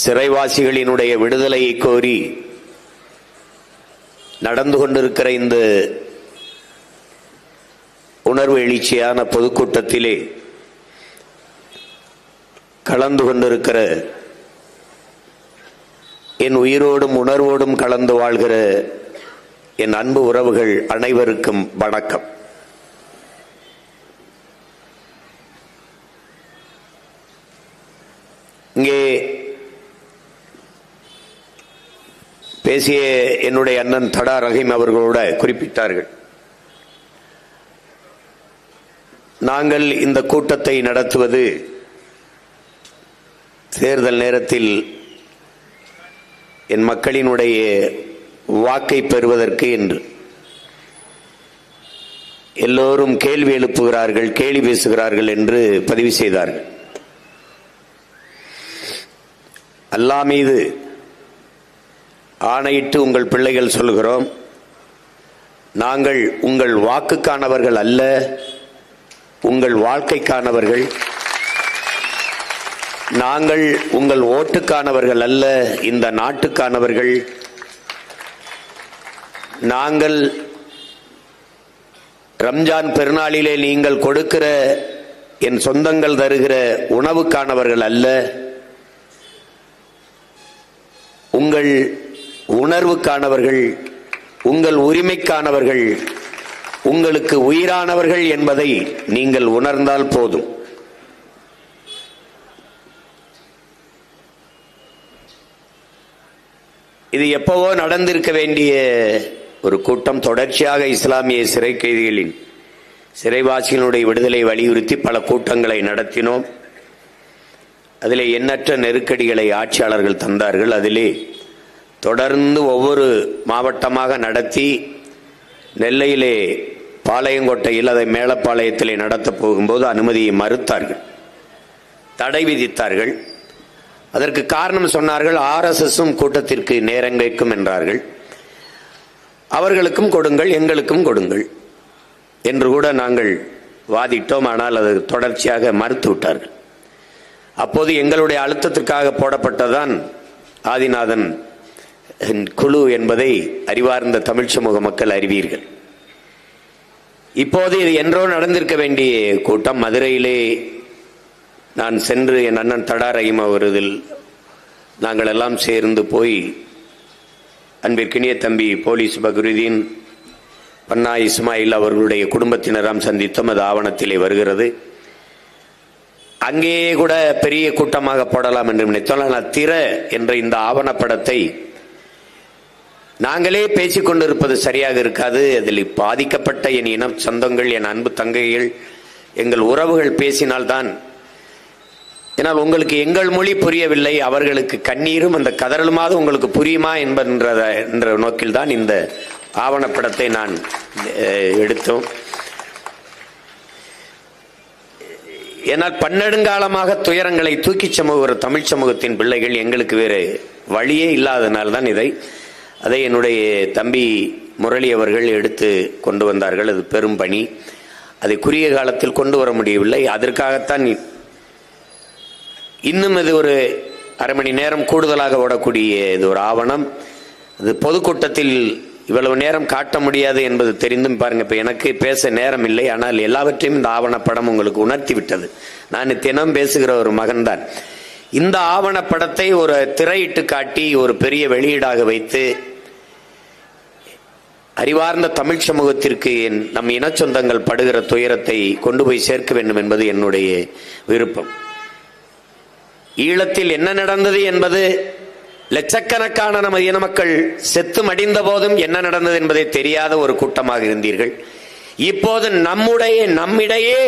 சிறைவாசிகளினுடைய விடுதலையை கோரி நடந்து கொண்டிருக்கிற இந்த உணர்வு எழுச்சியான பொதுக்கூட்டத்திலே கலந்து கொண்டிருக்கிற என் உயிரோடும் உணர்வோடும் கலந்து வாழ்கிற என் அன்பு உறவுகள் அனைவருக்கும் வணக்கம். இங்கே பேசிய என்னுடைய அண்ணன் தடா ரஹீம் அவர்களோட குறிப்பிட்டார்கள், நாங்கள் இந்த கூட்டத்தை நடத்துவது தேர்தல் நேரத்தில் என் மக்களினுடைய வாக்கை பெறுவதற்கு என்று. எல்லோரும் கேள்வி எழுப்புகிறார்கள், கேலி பேசுகிறார்கள் என்று பதிவு செய்தார்கள். அல்லாஹ் மீது ஆணையிட்டு உங்கள் பிள்ளைகள் சொல்கிறோம், நாங்கள் உங்கள் வாக்குக்கானவர்கள் அல்ல, உங்கள் வாழ்க்கைக்கானவர்கள். நாங்கள் உங்கள் ஓட்டுக்கானவர்கள் அல்ல, இந்த நாட்டுக்கானவர்கள். நாங்கள் ரம்ஜான் பெருநாளிலே நீங்கள் கொடுக்கிற என் சொந்தங்கள் தருகிற உணவுக்கானவர்கள் அல்ல, உங்கள் உணர்வுக்கானவர்கள், உங்கள் உரிமைக்கானவர்கள், உங்களுக்கு உயிரானவர்கள் என்பதை நீங்கள் உணர்ந்தால் போதும். இது எப்பவோ நடந்திருக்க வேண்டிய ஒரு கூட்டம். தொடர்ச்சியாக இஸ்லாமிய சிறை கைதிகளின் சிறைவாசிகளுடைய விடுதலை வலியுறுத்தி பல கூட்டங்களை நடத்தினோம். அதிலே எண்ணற்ற நெருக்கடிகளை ஆட்சியாளர்கள் தந்தார்கள். அதிலே தொடர்ந்து ஒவ்வொரு மாவட்டமாக நடத்தி நெல்லையிலே பாளையங்கோட்டையில் அதை மேலப்பாளையத்திலே நடத்தப் போகும்போது அனுமதியை மறுத்தார்கள், தடை விதித்தார்கள். அதற்கு காரணம் சொன்னார்கள், RSSம் கூட்டத்திற்கு நேரம் கேட்கும் என்றார்கள். அவர்களுக்கும் கொடுங்கள், எங்களுக்கும் கொடுங்கள் என்று கூட நாங்கள் வாதிட்டோம். ஆனால் அது தொடர்ச்சியாக மறுத்து விட்டார்கள். அப்போது எங்களுடைய அழுத்தத்திற்காக போடப்பட்டதான் ஆதிநாதன் குழு என்பதை அறிவார்ந்த தமிழ் சமூக மக்கள் அறிவீர்கள். இப்போது இது என்றோ நடந்திருக்க வேண்டிய கூட்டம். மதுரையிலே நான் சென்று என் அண்ணன் தடா ரஹீம் அவர்களில் நாங்கள் எல்லாம் சேர்ந்து போய் அன்பிற்கினிய தம்பி போலீஸ் பக்ருதீன், பன்னா இஸ்மாயில் அவர்களுடைய குடும்பத்தினராம் சந்தித்தோம். அது ஆவணத்திலே வருகிறது. அங்கே கூட பெரிய கூட்டமாக போடலாம் என்று நினைத்தோம். ஆனால் திற என்ற இந்த ஆவணப்படத்தை நாங்களே பேசிக் கொண்டிருப்பது சரியாக இருக்காது. அதில் பாதிக்கப்பட்ட என் இன சொந்தங்கள், என் அன்பு தங்கைகள், எங்கள் உறவுகள் பேசினால்தான். ஏனால் உங்களுக்கு எங்கள் மொழி புரியவில்லை, அவர்களுக்கு கண்ணீரும் அந்த கதறலுமாவது உங்களுக்கு புரியுமா என்ற நோக்கில் தான் இந்த ஆவணப்படத்தை நான் எடுத்தோம். ஏனால் பன்னெடுங்காலமாக துயரங்களை தூக்கி சமூக தமிழ் சமூகத்தின் பிள்ளைகள், எங்களுக்கு வேறு வழியே இல்லாதனால்தான் அதை என்னுடைய தம்பி முரளி அவர்கள் எடுத்து கொண்டு வந்தார்கள். அது பெரும் பணி. அதை குறுகிய காலத்தில் கொண்டு வர முடியவில்லை. அதற்காகத்தான் இன்னும் இது ஒரு அரை மணி நேரம் கூடுதலாக ஓடக்கூடிய இது ஒரு ஆவணம். அது பொதுக்கூட்டத்தில் இவ்வளவு நேரம் காட்ட முடியாது என்பது தெரிந்தும் பாருங்க, இப்ப எனக்கு பேச நேரம் இல்லை. ஆனால் எல்லாவற்றையும் இந்த ஆவணப்படம் உங்களுக்கு உணர்த்தி விட்டது. நான் தினம் பேசுகிற ஒரு மகன்தான். இந்த ஆவணப்படத்தை ஒரு திரையிட்டு காட்டி ஒரு பெரிய வெளியீடாக வைத்து அறிவார்ந்த தமிழ் சமூகத்திற்கு நம் இன சொந்தங்கள் படுகிற துயரத்தை கொண்டு போய் சேர்க்க வேண்டும் என்பது என்னுடைய விருப்பம். ஈழத்தில் என்ன நடந்தது என்பது, லட்சக்கணக்கான நமது இன மக்கள் செத்து மடிந்த போதும் என்ன நடந்தது என்பதை தெரியாத ஒரு கூட்டமாக இருந்தீர்கள். இப்போது நம்மிடையே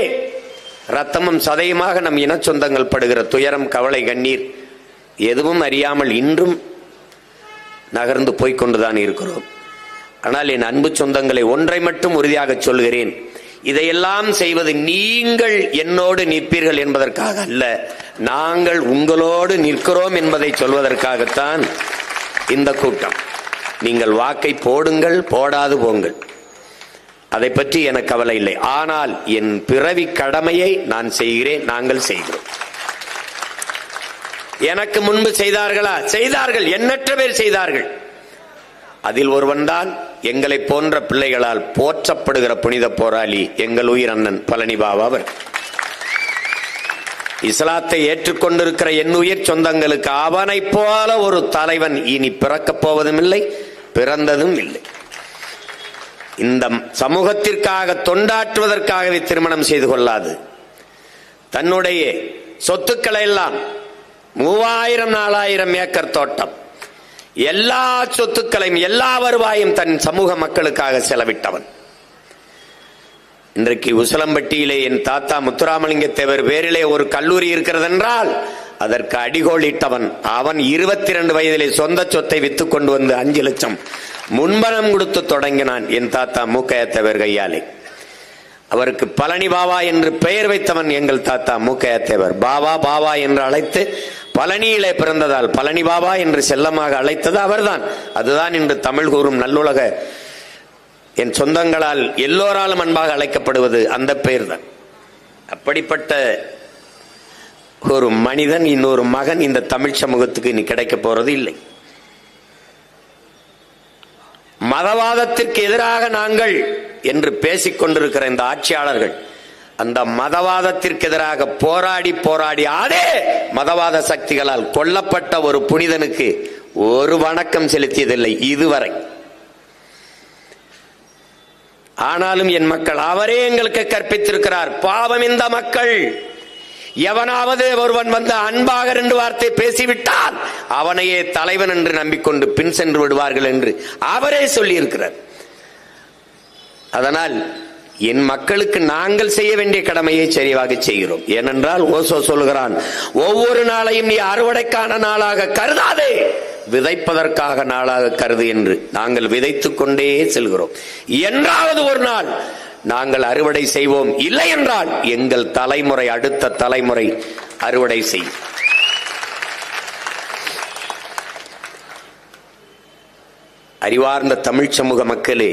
ரத்தமும் சதையுமாக நம் இன சொந்தங்கள் படுகிற துயரம், கவலை, கண்ணீர் எதுவும் அறியாமல் இன்றும் நகர்ந்து போய்கொண்டுதான் இருக்கிறோம். ஆனால் என் அன்பு சொந்தங்களை ஒன்றை மட்டும் உறுதியாக சொல்கிறேன், இதையெல்லாம் செய்வது நீங்கள் என்னோடு நிற்பீர்கள் என்பதற்காக அல்ல, நாங்கள் உங்களோடு நிற்கிறோம் என்பதை சொல்வதற்காகத்தான் இந்த கூட்டம். நீங்கள் வாக்கை போடுங்கள், போடாது போங்கள், அதை பற்றி எனக்கு கவலை இல்லை. ஆனால் என் பிறவி கடமையை நான் செய்கிறேன், நாங்கள் செய்கிறோம். எனக்கு முன்பு செய்தார்களா? செய்தார்கள், எண்ணற்ற பேர் செய்தார்கள். அதில் ஒருவன்தான் எங்களை போன்ற பிள்ளைகளால் போற்றப்படுகிற புனித போராளி எங்கள் உயிர் அண்ணன் பழனி பாபா அவர். இஸ்லாத்தை ஏற்றுக்கொண்டிருக்கிற என் உயிர் சொந்தங்களுக்கு அவனை போல ஒரு தலைவன் இனி பிறக்கப் போவதும் இல்லை, பிறந்ததும் இல்லை. இந்த சமூகத்திற்காக தொண்டாற்றுவதற்காகவே திருமணம் செய்து கொள்ளாது, தன்னுடைய சொத்துக்களை எல்லாம் 3000-4000 ஏக்கர் தோட்டம், எல்லா சொத்துக்களையும் எல்லா வருவாயும் தன் சமூக மக்களுக்காக செலவிட்டவன். இன்றைக்கு உசிலம்பட்டியிலே என் தாத்தா முத்துராமலிங்க தேவர் பேரிலே ஒரு கல்லூரி இருக்கிறது என்றால் அதற்கு அடிகோலிட்டவன் அவன். 22 வயதிலே சொந்த சொத்தை வித்துக் கொண்டு வந்து 5 லட்சம் முன்பணம் கொடுத்து தொடங்கினான் என் தாத்தா மூக்கைய தேவர் கையாலே. அவருக்கு பழனி பாபா என்று பெயர் வைத்தவன் எங்கள் தாத்தா மூக்கைய தேவர். பாபா பாபா என்று அழைத்து பழனியிலே பிறந்ததால் பழனி பாபா என்று செல்லமாக அழைத்தது அவர்தான். அதுதான் இன்று தமிழ் கூறும் நல்லுலக என் சொந்தங்களால் எல்லோராலும் அன்பாக அழைக்கப்படுவது அந்த பெயர் தான். அப்படிப்பட்ட ஒரு மனிதன், இன்னொரு மகன் இந்த தமிழ் சமூகத்துக்கு இனி கிடைக்க போறது இல்லை. மதவாதத்திற்கு எதிராக நாங்கள் என்று பேசிக் கொண்டிருக்கிற இந்த ஆட்சியாளர்கள் அந்த மதவாதத்திற்கு எதிராக போராடி போராடி அதே மதவாத சக்திகளால் கொல்லப்பட்ட ஒரு புனிதனுக்கு ஒரு வணக்கம் செலுத்தியதில்லை இதுவரை. ஆனாலும் என் மக்கள் அவரே எங்களுக்கு கற்பித்திருக்கிறார். பாவம் இந்த மக்கள், எவனாவது ஒருவன் வந்து அன்பாக 2 வார்த்தை பேசிவிட்டால் அவனையே தலைவன் என்று நம்பிக்கொண்டு பின் சென்று விடுவார்கள் என்று அவரே சொல்லி இருக்கிறார். அதனால் என் மக்களுக்கு நாங்கள் செய்ய வேண்டிய கடமையை சரியாக செய்கிறோம். ஏனென்றால் ஓசோ சொல்கிறான், ஒவ்வொரு நாளையும் நீ அறுவடைக்கான நாளாக கருதாதே, விதைப்பதற்காக நாளாக கருது என்று. நாங்கள் விதைத்துக் கொண்டே செல்கிறோம். என்றாவது ஒரு நாள் நாங்கள் அறுவடை செய்வோம். இல்லை என்றால் எங்கள் தலைமுறை, அடுத்த தலைமுறை அறுவடை செய்யும். அறிவார்ந்த தமிழ் சமூக மக்களே,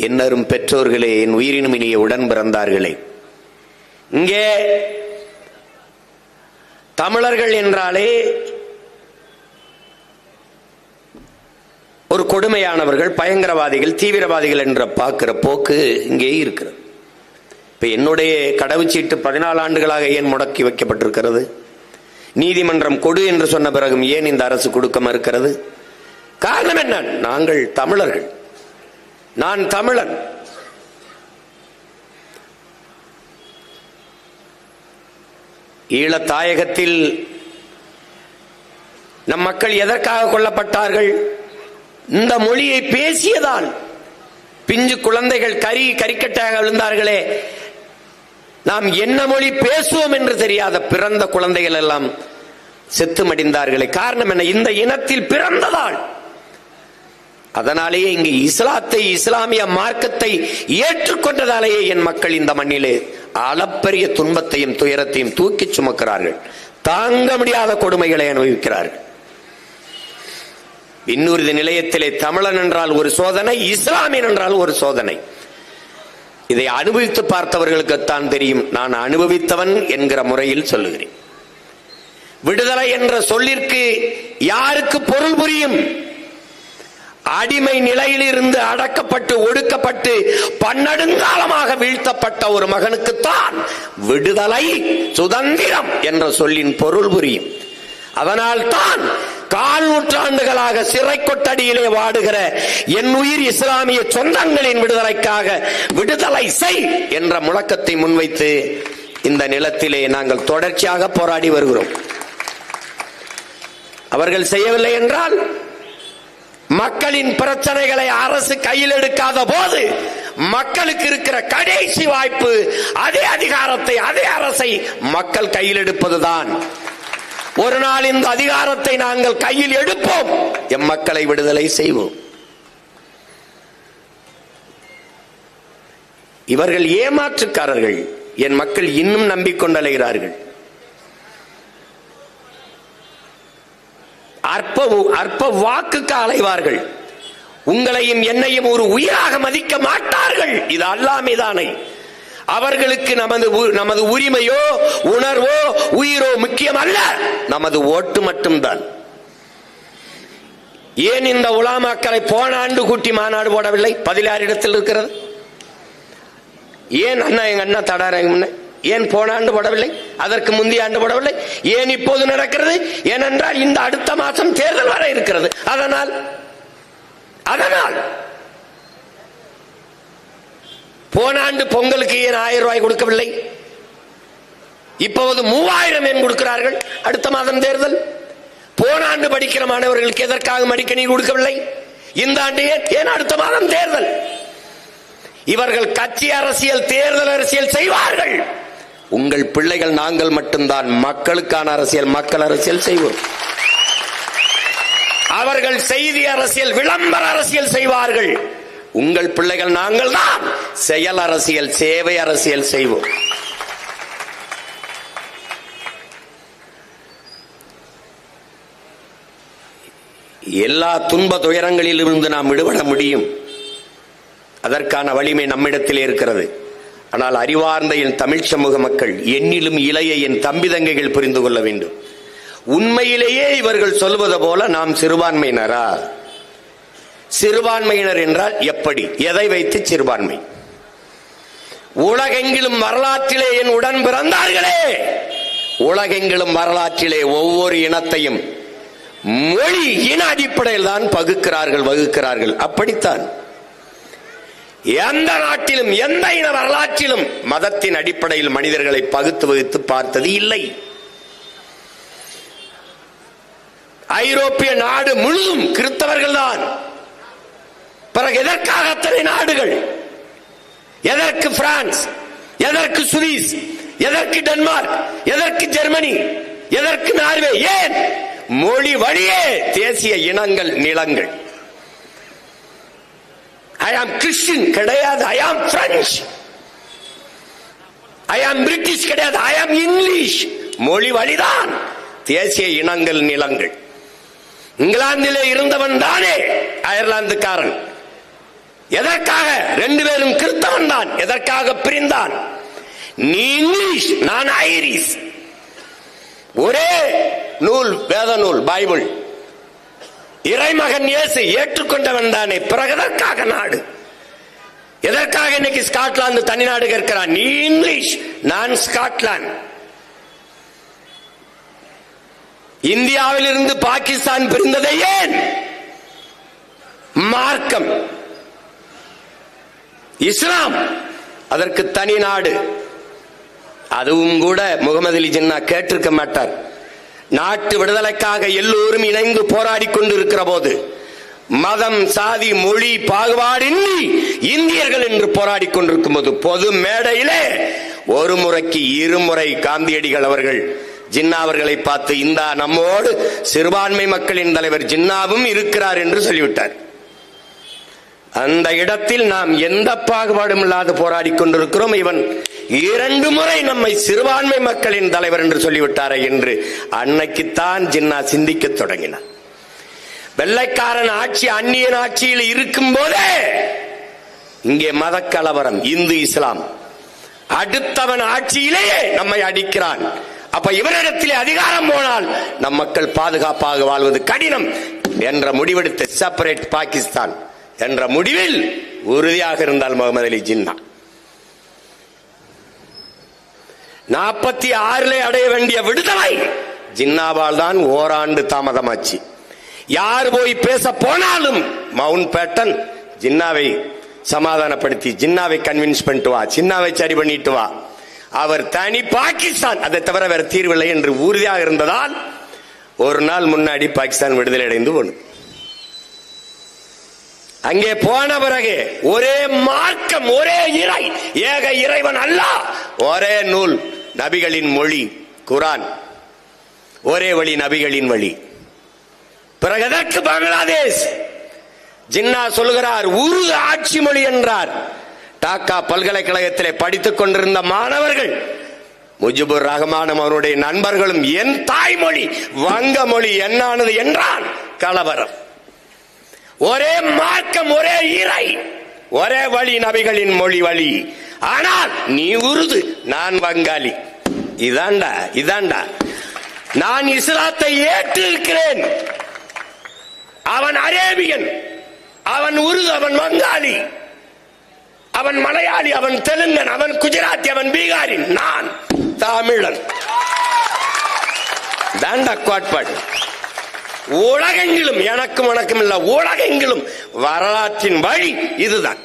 என்னரும் பெற்றோர்களே, என் உயிரினும் இனிய உடன் பிறந்தார்களே, இங்கே தமிழர்கள் என்றாலே ஒரு கொடுமையானவர்கள், பயங்கரவாதிகள், தீவிரவாதிகள் என்ற பார்க்கிற போக்கு இங்கே இருக்கிறது. இப்ப என்னுடைய கடவுச்சீட்டு 14 ஆண்டுகளாக ஏன் முடக்கி வைக்கப்பட்டிருக்கிறது? நீதிமன்றம் கொடு என்று சொன்ன பிறகும் ஏன் இந்த அரசு கொடுக்க மறுக்கிறது? காரணம் என்ன? நாங்கள் தமிழர்கள், நான் தமிழன். ஈழத் தாயகத்தில் நம் மக்கள் எதற்காக கொல்லப்பட்டார்கள்? இந்த மொழியை பேசியதால். பிஞ்சு குழந்தைகள் கரிக்கட்டாக விழுந்தார்களே, நாம் என்ன மொழி பேசுவோம் என்று தெரியாத பிறந்த குழந்தைகள் எல்லாம் செத்து மடிந்தார்களே. காரணம் என்ன? இந்த இனத்தில் பிறந்ததால். அதனாலேயே இங்கு இஸ்லாத்தை, இஸ்லாமிய மார்க்கத்தை ஏற்றுக்கொண்டதாலேயே என் மக்கள் இந்த மண்ணிலே அளப்பரிய துன்பத்தையும் துயரத்தையும் தூக்கி சுமக்கிறார்கள். தாங்க முடியாத கொடுமைகளை அனுபவிக்கிறார்கள். இன்னொரு நிலையத்திலே தமிழன் என்றால் ஒரு சோதனை, இஸ்லாமியன் என்றால் ஒரு சோதனை. இதை அனுபவித்து பார்த்தவர்களுக்குத்தான் தெரியும். நான் அனுபவித்தவன் என்கிற முறையில் சொல்லுகிறேன். விடுதலை என்ற சொல்லிற்கு யாருக்கு பொருள் புரியும்? அடிமை நிலையிலிருந்து அடக்கப்பட்டு ஒடுக்கப்பட்டு பன்னெடுங்காலமாக வீழ்த்தப்பட்ட ஒரு மகனுக்குத்தான் விடுதலை, சுதந்திரம் என்ற சொல்லின் பொருள் புரியும். அதனால் தான் 4 நூற்றாண்டுகளாக சிறை கொட்டடியிலே வாடுகிற என் உயிர் இஸ்லாமிய சொந்தங்களின் விடுதலைக்காக விடுதலை செய் என்ற முழக்கத்தை முன்வைத்து இந்த நிலத்திலே நாங்கள் தொடர்ச்சியாக போராடி வருகிறோம். அவர்கள் செய்யவில்லை என்றால், மக்களின் பிரச்சனைகளை அரசு கையில் எடுக்காத போது மக்களுக்கு இருக்கிற கடைசி வாய்ப்பு அதே அதிகாரத்தை, அதே அரசை மக்கள் கையில் எடுப்பதுதான். ஒரு நாள் இந்த அதிகாரத்தை நாங்கள் கையில் எடுப்போம், எம் மக்களை விடுதலை செய்வோம். இவர்கள் ஏமாற்றுக்காரர்கள். என் மக்கள் இன்னும் நம்பிக்கொண்டலைகிறார்கள். அற்ப வாக்குக்கு அலைவார்கள். உங்களையும் என்னையும் ஒரு உயிராக மதிக்க மாட்டார்கள். இது அல்லாஹ் மீதானை. அவர்களுக்கு நமது உரிமையோ உணர்வோ உயிரோ முக்கியம் அல்ல, நமது ஓட்டு மட்டும்தான். ஏன் இந்த உலமாக்களை போன ஆண்டு கூட்டி மாநாடு போடவில்லை? 16 இடத்தில் இருக்கிறது. ஏன் அண்ணா எங்க அண்ணா தடாரங்க ஏன் போன ஆண்டு போடவில்லை? அதற்கு முந்தைய ஆண்டு போடவில்லை? ஏன் இப்போது நடக்கிறது? ஏனென்றால் இந்த அடுத்த மாதம் தேர்தல் வர இருக்கிறது. அதனால் போன ஆண்டு பொங்கலுக்கு ஏன் 1000 ரூபாய் கொடுக்கவில்லை? இப்போது 3000 ஏன் கொடுக்கிறார்கள்? அடுத்த மாதம் தேர்தல். போன ஆண்டு படிக்கிற மாணவர்களுக்கு எதற்காக மடிக்கணி கொடுக்கவில்லை? இந்த ஆண்டு ஏன் அடுத்த மாதம் தேர்தல்? இவர்கள் கட்சி அரசியல், தேர்தல் அரசியல் செய்வார்கள். உங்கள் பிள்ளைகள் நாங்கள் மட்டும்தான் மக்களுக்கான அரசியல், மக்கள் அரசியல் செய்வோம். அவர்கள் செய்தி அரசியல், விளம்பர அரசியல் செய்வார்கள். உங்கள் பிள்ளைகள் நாங்கள் தான் செயல் அரசியல், சேவை அரசியல் செய்வோம். எல்லா துன்ப துயரங்களில் இருந்து நாம் விடுபட முடியும். அதற்கான வலிமை நம்மிடத்தில் இருக்கிறது. ஆனால் அறிவார்ந்த என் தமிழ் சமூக மக்கள், என்னிலும் இளைய என் தம்பி தங்கைகள் புரிந்து கொள்ள வேண்டும். உண்மையிலேயே இவர்கள் சொல்வது போல நாம் சிறுபான்மையினரா? சிறுபான்மையினர் என்றால் எப்படி, எதை வைத்து சிறுபான்மை? உலகெங்கிலும் வரலாற்றிலே என் உடன் பிறந்தார்களே, உலகெங்கிலும் வரலாற்றிலே ஒவ்வொரு இனத்தையும் மொழி இன அடிப்படையில் தான் வகுக்கிறார்கள். அப்படித்தான் எந்த நாட்டிலும் எந்த இன வரலாற்றிலும் மதத்தின் அடிப்படையில் மனிதர்களை வகுத்து பார்த்தது இல்லை. ஐரோப்பிய நாடு முழுதும் கிறிஸ்தவர்கள் தான். பிறகு எதற்காக அத்தனை நாடுகள்? எதற்கு பிரான்ஸ்? எதற்கு சுவிஸ்? எதற்கு டென்மார்க்? எதற்கு ஜெர்மனி? எதற்கு நார்வே? ஏன்? மொழி வழியே தேசிய இனங்கள், நிலங்கள். I am Christian கிடையாது, I am French. I am British கிடையாது, I am English. மொழி வழிதான் தேசிய இனங்கள், நிலங்கள். இங்கிலாந்திலே இருந்தவன் தானே அயர்லாந்துக்காரன். எதற்காக? 2 பேரும் கிறிஸ்தவன் தான். எதற்காக பிரிந்தான்? நீ இங்கிலீஷ், நான் ஐரிஷ். ஒரே நூல், வேத நூல், பைபிள். இறைமகன் இயேசு ஏற்றுக்கொண்டவன் தானே. பிறகு எதற்காக நாடு? எதற்காக இன்னைக்கு ஸ்காட்லாந்து தனிநாடு கேட்கிறான்? நீ இங்கிலீஷ், நான் ஸ்காட்லாந்து. இந்தியாவில் இருந்து பாகிஸ்தான் பிரிந்ததை ஏன்? மார்க்கம், இஸ்லாம், அதற்கு தனி நாடு. அதுவும் கூட முகமது அலி ஜின்னா கேட்டிருக்க மாட்டார். நாட்டு விடுதலைக்காக எல்லோரும் இணைந்து போராடி கொண்டிருக்கிற போது, மதம், சாதி, மொழி பாகுபாடின்றி இந்தியர்கள் என்று போராடி கொண்டிருக்கும் போது, பொது மேடையிலே ஒரு முறைக்கு 2 முறை காந்தியடிகள் அவர்கள் ஜின்னா அவர்களை பார்த்து, இந்த நம்மோடு சிறுபான்மை மக்களின் தலைவர் ஜின்னாவும் இருக்கிறார் என்று சொல்லிவிட்டார். அந்த இடத்தில் நாம் எந்த பாகுபாடும் இல்லாது போராடி கொண்டிருக்கிறோம். இவன் 2 முறை நம்மை சிறுபான்மை மக்களின் தலைவர் என்று சொல்லிவிட்டாரே என்று அன்னைக்குத்தான் ஜின்னா சிந்திக்க தொடங்கினார். வெள்ளைக்காரன் ஆட்சி, அந்நியன் ஆட்சியில் இருக்கும் போதே இங்கே மத கலவரம், இந்து இஸ்லாம். அடுத்தவன் ஆட்சியிலேயே நம்மை அடிக்கிறான். அப்ப இவரிடத்திலே அதிகாரம் போனால் நம் மக்கள் பாதுகாப்பாக வாழ்வது கடினம் என்ற முடிவெடுத்த செப்பரேட் பாகிஸ்தான் என்ற முடிவில் உறுதியாக இருந்தால் முகமது அலி ஜின்னா 46 அடைய வேண்டிய விடுதலை ஜின்னாவால் தான் ஓராண்டு தாமதமாச்சு. யார் போய் பேச போனாலும் மவுண்ட் பேட்டன் ஜின்னாவை சமாதானப்படுத்தி, ஜின்னாவை கன்வின்ஸ் பண்ணிட்டு வா, ஜின்னாவை சரி பண்ணிட்டு வா, அவர் தனி பாகிஸ்தான், அதை தவிர வேற தீர்வில்லை என்று உறுதியாக இருந்ததால் ஒரு நாள் முன்னாடி பாகிஸ்தான் விடுதலை அடைந்து போனது. அங்கே போன பிறகு ஒரே மார்க்கம், ஒரே இறை, ஏக இறைவன் அல்லாஹ், ஒரே நூல், நபிகளின் மொழி குரான், ஒரே வழி, நபிகளின் வழி. பிறகு எதற்கு பங்களாதேஷ்? ஜின்னா சொல்கிறார் உருது ஆட்சி மொழி என்றார். டாக்கா பல்கலைக்கழகத்திலே படித்துக் கொண்டிருந்த மாணவர்கள், முஜிபுர் ரஹ்மானும் அவருடைய நண்பர்களும் என் தாய்மொழி வங்க மொழி என்னானது என்றான். கலவரம். ஒரே மார்க்கம், ஒரே இறை, ஒரே வழி, நபிகளின் மொழி வழி. ஆனால் நீ உருது, நான் வங்காளி. இதாண்டா நான் இஸ்லாத்தை ஏற்றிருக்கிறேன். அவன் அரேபியன், அவன் உருது, அவன் வங்காளி, அவன் மலையாளி, அவன் தெலுங்கன், அவன் குஜராத்தி, அவன் பீகாரி, நான் தமிழன். தாண்டா கோட்பாடு. உலகெங்கிலும் எனக்கும் உனக்கும் இல்ல, உலகெங்கிலும் வரலாற்றின் வழி இதுதான்.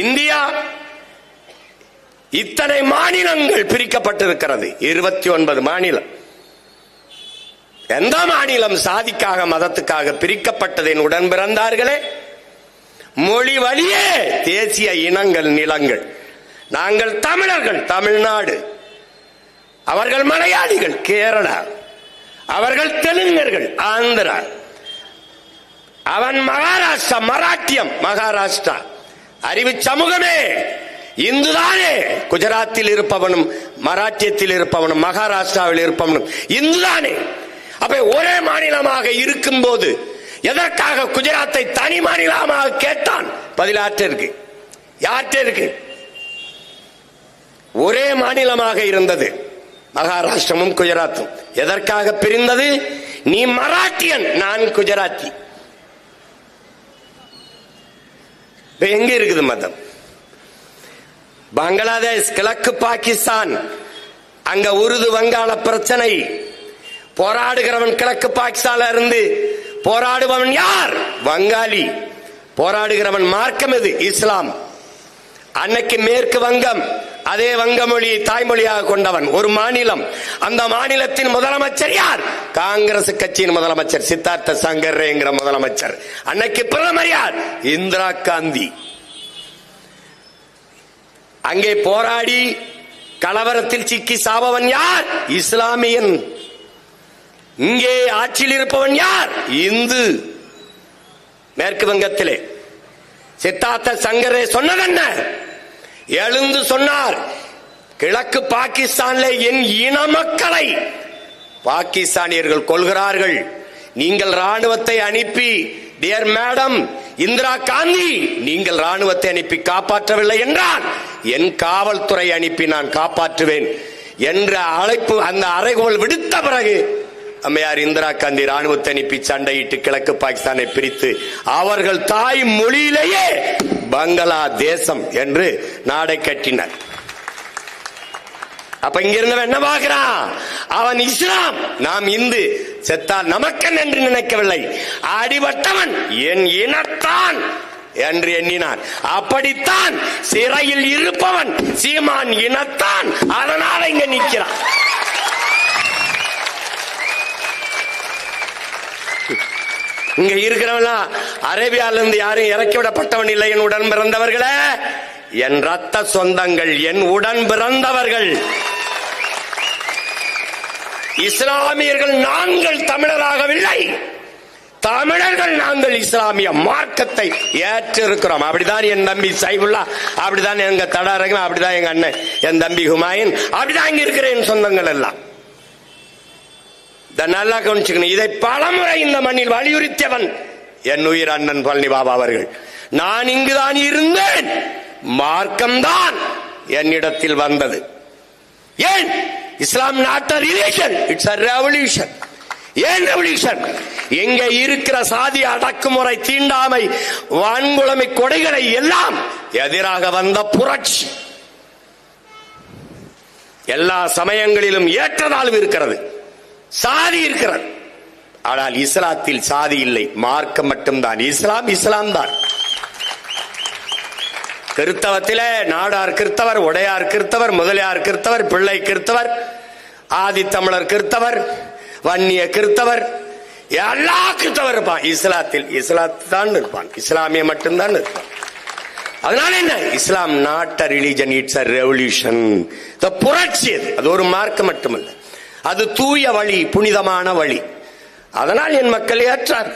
இந்தியா இத்தனை மாநிலங்கள் பிரிக்கப்பட்டிருக்கிறது, 29 மாநிலம். எந்த மாநிலம் சாதிக்காக மதத்துக்காக பிரிக்கப்பட்டது? என் உடன் பிறந்தார்களே, மொழி வழியே தேசிய இனங்கள், நிலங்கள். நாங்கள் தமிழர்கள், தமிழ்நாடு. அவர்கள் மலையாளிகள், கேரளா. அவர்கள் தெலுங்கர்கள், ஆந்திரா. அவன் மகாராஷ்டிரா, மராட்டியம், மகாராஷ்டிரா. அறிவு சமூகமே, இந்துதானே. குஜராத்தில் இருப்பவனும் மராட்டியத்தில் இருப்பவனும் மகாராஷ்டிராவில் இருப்பவனும் இந்துதானே. அப்ப ஒரே மாநிலமாக இருக்கும் போது எதற்காக குஜராத்தை தனி மாநிலமாக கேட்டான்? பதிலாற்ற இருக்கு, யார்கிட்ட இருக்கு? ஒரே மாநிலமாக இருந்தது மகாராஷ்டிரமும் குஜராத்தும். எதற்காக பிரிந்தது? நீ மராட்டியன், நான் குஜராத்தி. எங்க இருக்குது மதம்? பங்களாதேஷ், கிழக்கு பாகிஸ்தான், அங்க உருது வங்காள பிரச்சனை. போராடுகிறவன் கிழக்கு பாகிஸ்தான்ல இருந்து போராடுபவன் யார்? வங்காளி. போராடுகிறவன் மார்க்கம் எது? இஸ்லாம். அன்னைக்கு மேற்கு வங்கம், அதே வங்க மொழியை தாய்மொழியாக கொண்டவன் ஒரு மாநிலம். அந்த மாநிலத்தின் முதலமைச்சர் யார்? காங்கிரஸ் கட்சியின் முதலமைச்சர் சித்தார்த்த சங்கரேங்கிற முதலமைச்சர். அன்னைக்கு பிரதமர் யார்? இந்திரா காந்தி. அங்கே போராடி கலவரத்தில் சிக்கி சாபவன் யார்? இஸ்லாமியன். இங்கே ஆட்சியில் இருப்பவன் யார்? இந்து. மேற்கு வங்கத்திலே சித்தார்த்த சங்கரே சொன்னதென்ன? எழுந்து சொன்னார், கிழக்கு பாகிஸ்தானிலே என் இன மக்களை பாகிஸ்தானியர்கள் கொள்கிறார்கள். நீங்கள் ராணுவத்தை அனுப்பி, டியர் மேடம் இந்திரா காந்தி, நீங்கள் ராணுவத்தை அனுப்பி காப்பாற்றவில்லை என்றால் என் காவல்துறை அனுப்பி நான் காப்பாற்றுவேன் என்ற அழைப்பு, அந்த அறைகோல் விடுத்த பிறகு அம்மையார் இந்திரா காந்தி ராணுவத்தை அனுப்பி சண்டையிட்டு கிழக்கு பாகிஸ்தானை பிரித்து அவர்கள் தாய் மொழியிலேயே பங்களாதேசம் என்று நாடை கட்டினார். அப்ப இங்க இருந்தவன் என்ன பார்க்கிறான்? அவன் இஸ்லாம், நாம் இந்து. செத்தால் நமக்கன் என்று நினைக்கவில்லை. அடிபட்டவன் என் இனத்தான் என்று எண்ணினான். அப்படித்தான் சிறையில் இருப்பவன் சீமான் இனத்தான். அதனால இங்க நிற்கிறான். இங்க இருக்கிறவனா அரேபியால இருந்து யாரும் இறக்கி விடப்பட்டவன் இல்லை. என் உடன் பிறந்தவர்களே, என் ரத்த சொந்தங்கள், என் உடன் பிறந்தவர்கள் இஸ்லாமியர்கள். நாங்கள் தமிழராகவில்லை, தமிழர்கள் நாங்கள் இஸ்லாமிய மார்க்கத்தை ஏற்றிருக்கிறோம். அப்படிதான் என் தம்பி சைபுல்லா, அப்படிதான் எங்க தடாரகம், அப்படிதான் எங்க அண்ணன் என் தம்பி ஹுமாயூன், அப்படிதான் இங்க இருக்கிற என் சொந்தங்கள் எல்லாம். நல்லா கவனிச்சுக்கணும். இதை பலமுறை இந்த மண்ணில் வலியுறுத்தியவன் என் உயிர் அண்ணன் பழனி பாபா அவர்கள். நான் இங்குதான் இருந்தேன், மார்க்கம்தான் என்னிடத்தில் வந்தது. ஏன்? இஸ்லாம் not a religion, it's a revolution. ஏன் ரெவல்யூஷன்? எங்க இருக்கிற சாதி அடக்குமுறை, தீண்டாமை, வன்கொடுமை, கொடைகளை எல்லாம் எதிராக வந்த புரட்சி. எல்லா சமயங்களிலும் ஏற்றதாழ்வு இருக்கிறது, சாதி இருக்கிறது. ஆனால் இஸ்லாத்தில் சாதி இல்லை, மார்க்கம் மட்டும்தான். இஸ்லாம் இஸ்லாம் தான். கிறிஸ்தவத்திலே நாடார் கிறிஸ்தவர், உடையார் கிறிஸ்தவர், முதலியார் கிறிஸ்தவர், பிள்ளை கிறிஸ்தவர், ஆதித்தமிழர் கிறிஸ்தவர், வன்னிய கிறிஸ்தவர், எல்லா கிறிஸ்தவர் இருப்பான். இஸ்லாத்தில் இஸ்லாத்தான் இருப்பான், இஸ்லாமிய மட்டும்தான் இருப்பான். அதனால என்ன? இஸ்லாம் not a religion, it's a revolution. புரட்சி அது ஒரு மார்க்கம் மட்டுமல்ல, அது தூய வழி, புனிதமான வழி. அதனால் என் மக்கள் ஏற்றார்.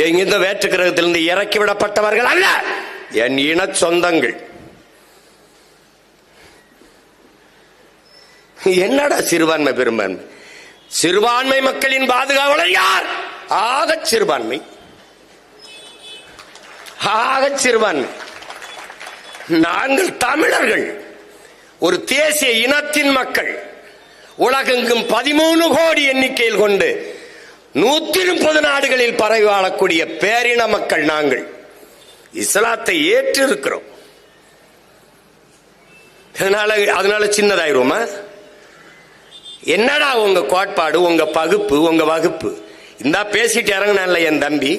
எங்கிருந்த வேற்று கிரகத்திலிருந்து இறக்கிவிடப்பட்டவர்கள் அல்ல, என் இன சொந்தங்கள். என்னடா சிறுபான்மை பெரும்பான்மை? சிறுபான்மை மக்களின் பாதுகாவலர் யார்? ஆக சிறுபான்மை. சிறுபான்மை. நாங்கள் தமிழர்கள் ஒரு தேசிய இனத்தின் மக்கள். உலகெங்கும் 13 கோடி எண்ணிக்கையில் கொண்டு 130 நாடுகளில் பரவி வாழக்கூடிய பேரின மக்கள் நாங்கள். இஸ்லாத்தை ஏற்று இருக்கிறோம். அதனால சின்னதாயிருமா? என்னடா உங்க கோட்பாடு, உங்க பகுப்பு, உங்க வகுப்பு? இந்த பேசிட்டு இறங்கினான்ல என் தம்பி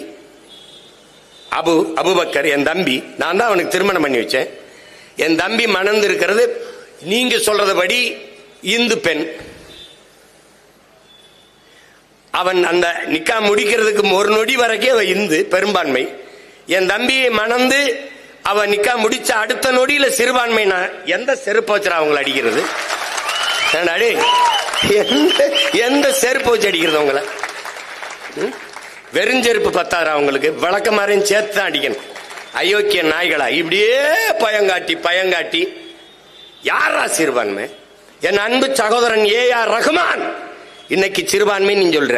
அபுபக்கர், என் தம்பி, நான் தான் அவனுக்கு திருமணம் பண்ணி வச்சேன். என் தம்பி மணந்து இருக்கிறது நீங்க சொல்றதுபடி இந்து பெண். அவன் அந்த நிக்கா முடிக்கிறதுக்கு ஒரு நொடி வரைக்கும் அவ இந்து பெரும்பான்மை. என் தம்பியை மணந்து அவன் நிக்கா முடிச்ச அடுத்த நொடியில சிறுபான்மை. நான் எந்த செருப்பு வச்சுறா அவங்களை அடிக்கிறது? எந்த செருப்பு வச்சு அடிக்கிறது உங்களை? வெறுஞ்செருப்பு பத்தாது அவங்களுக்கு, விளக்க மாதிரியும் சேர்த்து தான் அடிக்கணும். அயோக்கிய நாய்களா இப்படியே பயங்காட்டி யாரா சிறுபான்மை? என் அன்பு சகோதரன் ஏஆர் ரஹ்மான் இன்னைக்கு சிறுபான்மை நீ சொல்ற.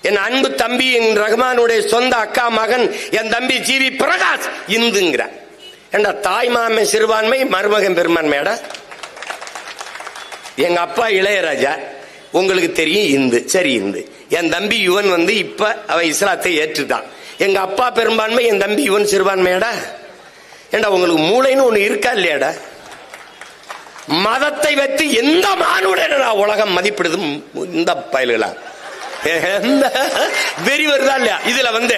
என் அன்பு தம்பி என் ரஹ்மானுடைய சொந்த அக்கா மகன் என் தம்பி ஜிவி பிரகாஷ் இந்துங்கிற. ஏண்டா தாய் மாமன் சிறுபான்மை, மருமகன் பெரும்பான்மையாடா. எங்க அப்பா இளையராஜா உங்களுக்கு தெரியும் இந்து, சரி இந்து. என் தம்பி யுவன் இப்ப அவன் இஸ்லாத்தை ஏற்றுட்டான். எங்க அப்பா பெரும்பான்மை, என் தம்பி யுவன் சிறுபான்மையாடா. ஏண்டா உங்களுக்கு மூளைன்னு ஒண்ணு இருக்கா இல்லையாடா? மதத்தை வைத்து எந்த மானுட உலகம் மதிப்பிடுது இந்த பயல்களா? வெறி வருதா இல்லையா? இதுல வந்து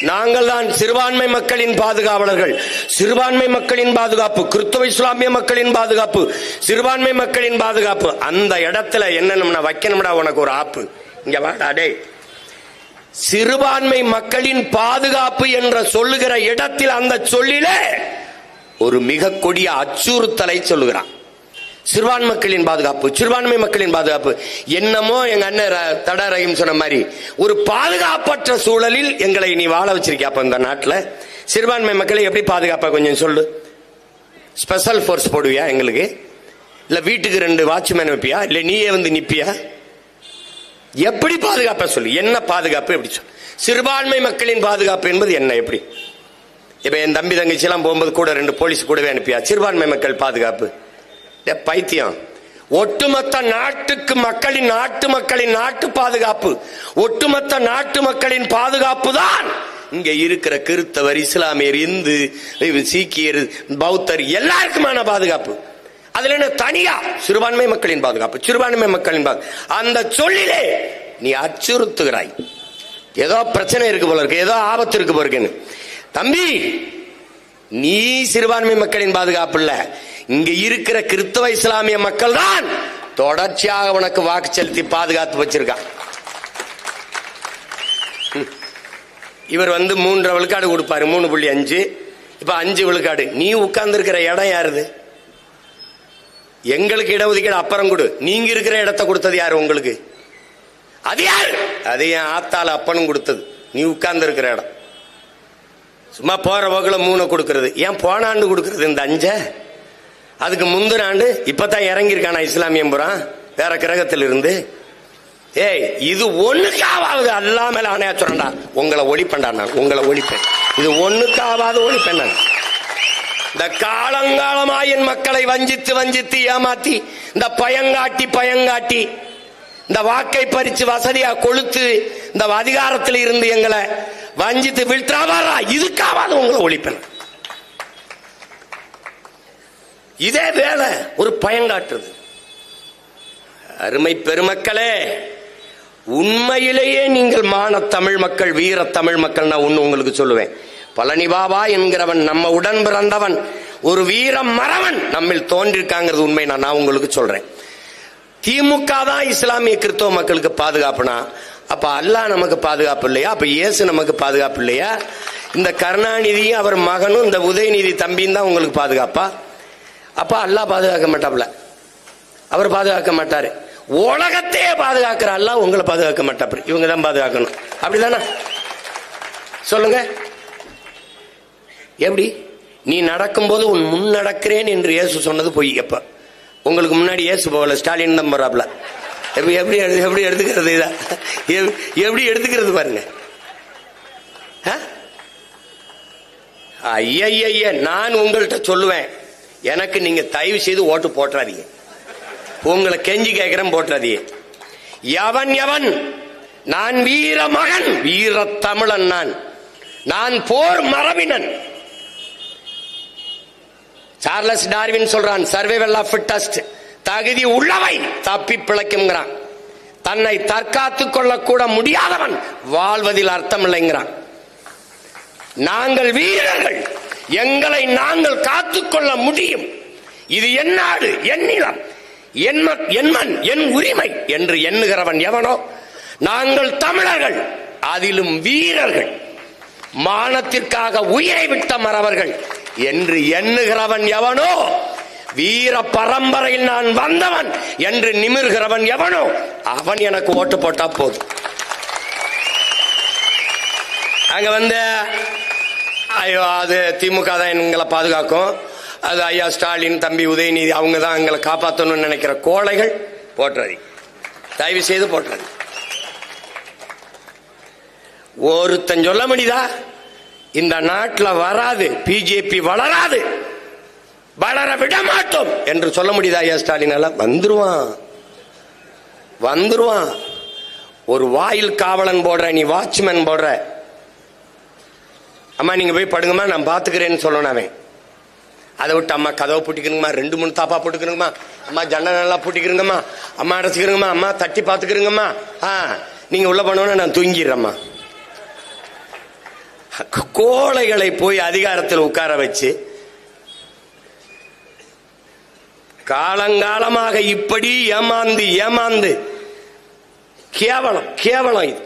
நாங்கள் தான் சிறுபான்மை மக்களின் பாதுகாவலர்கள். சிறுபான்மை மக்களின் பாதுகாப்பு, கிறிஸ்தவ இஸ்லாமிய மக்களின் பாதுகாப்பு, சிறுபான்மை மக்களின் பாதுகாப்பு. அந்த இடத்துல என்ன வைக்கணும்டா உனக்கு ஒரு ஆப்பு. இங்க வாடா டேய். சிறுபான்மை மக்களின் பாதுகாப்பு என்ற சொல்லுகிற இடத்தில் அந்த சொல்லிலே ஒரு மிக கொடிய அச்சுறுத்தலை சொல்லுகிறான். சிறுபான்மை மக்களின் பாதுகாப்பு, சிறுபான்மை மக்களின் பாதுகாப்பு. என்னமோ எங்க அண்ணன் தடரையும் சொன்ன மாதிரி ஒரு பாதுகாப்பற்ற சூழலில் எங்களை நீ வாழ வச்சிருக்கியா? அப்ப இந்த நாட்டில் சிறுபான்மை மக்களை எப்படி பாதுகாப்பா கொஞ்சம் சொல்லு. ஸ்பெஷல் போர்ஸ் போடுவியா எங்களுக்கு? இல்ல வீட்டுக்கு 2 வாட்ச்மேன் வைப்பியா? இல்ல நீயே வந்து நிப்பியா? எப்படி பாதுகாப்பா சொல்லு. என்ன பாதுகாப்பு எப்படி சொல்லு? சிறுபான்மை மக்களின் பாதுகாப்பு என்பது என்ன? எப்படி? இப்ப என் தம்பி தங்கச்சி எல்லாம் போகும்போது கூட 2 போலீஸ் கூடவே அனுப்பியா? சிறுபான்மை மக்கள் பாதுகாப்பு பைத்தியம். ஒட்டுமொத்த நாட்டு மக்களின் நாட்டு பாதுகாப்பு, ஒட்டுமொத்த நாட்டு மக்களின் பாதுகாப்பு தான் இங்க இருக்கிற கிறிஸ்தவர், இஸ்லாமியர், இந்து, சீக்கியர், பௌத்தர் எல்லாருக்குமான பாதுகாப்பு. அதுல என்ன தனியா சிறுபான்மை மக்களின் பாதுகாப்பு, சிறுபான்மை மக்களின் அந்த சொல்லிலே நீ அச்சுறுத்துகிறாய். ஏதோ பிரச்சனை இருக்கு போல இருக்கு, ஏதோ ஆபத்து இருக்கு போல இருக்குன்னு. தம்பி, நீ சிறுபான்மை மக்களின் பாதுகாப்பு இல்ல, இங்க இருக்கிற கிறிஸ்தவ இஸ்லாமிய மக்கள் தான் தொடர்ச்சியாக உனக்கு வாக்கு செலுத்தி பாதுகாத்து வச்சிருக்கான். இவர் 3 விழுக்காடு கொடுப்பாரு, 3.5. இப்ப 5 விழுக்காடு. நீ உட்கார்ந்து இருக்கிற இடம் யாருது? எங்களுக்கு இடஒதுக்கீடு அப்புறம் கொடு. நீங்க இருக்கிற இடத்தை கொடுத்தது யாரு உங்களுக்கு? அது யாரு? அது என் ஆத்தால அப்பனும் கொடுத்தது. நீ உட்கார்ந்து இருக்கிற இடம். சும்மா போற போக்குல 3 கொடுக்கறது. ஏன் போன ஆண்டு கொடுக்கறது இந்த 5? அதுக்கு முந்தின ஆண்டு இப்பதான் இறங்கியிருக்கானா இஸ்லாமியம் புறான் வேற கிரகத்தில் இருந்து. ஏய், இது ஒண்ணுக்காவது அல்லா மேல ஆணையா சொல்றா, உங்களை ஒழிப்பேன்டா, நான் உங்களை ஒழிப்பேன். இது ஒண்ணுக்காவது ஒழிப்பேன் நான். இந்த காலங்காலமா என் மக்களை வஞ்சித்து ஏமாத்தி, இந்த பயங்காட்டி இந்த வாக்கை பறிச்சு வசதியா கொளுத்து இந்த அதிகாரத்தில் இருந்து எங்களை வஞ்சித்து வீழ்த்தாவாரா, இதுக்காவது உங்களை ஒழிப்பேன். இதே வேலை ஒரு பயங்காட்டுறது. அருமை பெருமக்களே, உண்மையிலேயே நீங்கள் மான தமிழ் மக்கள், வீர தமிழ் மக்கள். நான் ஒண்ணு உங்களுக்கு சொல்லுவேன். பழனி பாபா என்கிறவன் நம்ம உடன் பிறந்தவன், ஒரு வீர மறவன் நம்மில் தோன்றிருக்காங்கிறது உண்மை. நான் உங்களுக்கு சொல்றேன். திமுக தான் இஸ்லாமிய கிறிஸ்தவ மக்களுக்கு பாதுகாப்புனா, அப்ப அல்லாஹ் நமக்கு பாதுகாப்பு இல்லையா? அப்ப இயேசு நமக்கு பாதுகாப்பு இல்லையா? இந்த கருணாநிதியும் அவர் மகனும் இந்த உதயநிதி தம்பியும் தான் உங்களுக்கு பாதுகாப்பா? அப்ப அல்லாஹ் பாதுகாக்க மாட்டாப்ல, அவர் பாதுகாக்க மாட்டாரு. உலகத்தையே பாதுகாக்கிற அல்லாஹ் உங்களை பாதுகாக்க மாட்டாரு. இவங்க தான் பாதுகாக்கணும். அப்படிதானே? சொல்லுங்க. எப்படி? நீ நடக்கும்போது உன் முன் நடக்கிறேன் என்று இயேசு சொன்னது பொய். எப்ப உங்களுக்கு முன்னாடி இயேசு போகல, ஸ்டாலின் தான் போறாப்ல. எப்படி எப்படி எடுத்துக்கிறது? எப்படி எடுத்துக்கிறது பாருங்க. ஐய, நான் உங்கள்கிட்ட சொல்லுவேன், எனக்கு நீங்க தயவு செய்து ஓட்டு போட்டுறாதீங்க. உங்களை கெஞ்சி கேட்கிறேன், போட்டுறாதீங்க. எவன் நான் வீர மகன், வீர தமிழன், நான் போர் மரபினன். சார்லஸ் டார்வின் சொல்றான், சர்வைவல் ஆஃப் ஃபிட்டஸ்ட், தகுதி உள்ளவை தப்பி பிழைக்கும்ங்கிறான். தன்னை தற்காத்துக் கொள்ளக்கூட முடியாதவன் வாழ்வதில் அர்த்தம் இல்லைங்கிறான். நாங்கள் வீரர்கள், எங்களை நாங்கள் காத்துக்கொள்ள முடியும். இது என் நாடு, என் நிலம், என் மண், என் உரிமை என்று எண்ணுகிறவன் எவனோ, நாங்கள் தமிழர்கள், அதிலும் வீரர்கள், மானத்திற்காக உயிரை விட்ட மறவர்கள் என்று எண்ணுகிறவன் எவனோ, வீர பரம்பரையில் நான் வந்தவன் என்று நிமிர்கிறவன் எவனோ, அவன் எனக்கு ஓட்டு போட்டா போதும். அங்க வந்து ஐயோ அது திமுக தான் எங்களை பாதுகாக்கும், அது ஐயா ஸ்டாலின், தம்பி உதயநிதி, அவங்க தான் எங்களை காப்பாற்றணும்னு நினைக்கிற கோழைகள் போட்டுறது, தயவு செய்து போட்டுறது. ஒருத்தன் சொல்ல முடியுதா இந்த நாட்டில் வராது, பிஜேபி வளராது, வளர விட மாட்டோம் என்று சொல்ல முடியுதா? ஐயா ஸ்டாலின் எல்லாம் வந்துருவான். ஒரு வாயில் காவலன் போடுற, நீ வாட்ச்மேன் போடுற, அம்மா நீங்க போய் படுங்கம்மா நான் பாத்துக்கிறேன்னு சொல்லணும். அவன் அதை விட்டு அம்மா கதவை பூட்டிக்கிறங்கம்மா, 2-3 தாப்பா போட்டுக்கிறங்கம்மா, அம்மா ஜன்னல் நல்லா பூட்டிக்கிறங்கம்மா, அம்மா அடைச்சிக்கிறங்கம்மா, அம்மா தட்டி பாத்துக்கிறங்கம்மா, நீங்க உள்ள போனோன்னா நான் தூங்கிடுறேம்மா. கோழைகளை போய் அதிகாரத்தில் உட்கார வச்சு காலங்காலமாக இப்படி ஏமாந்து கேவலம் இது.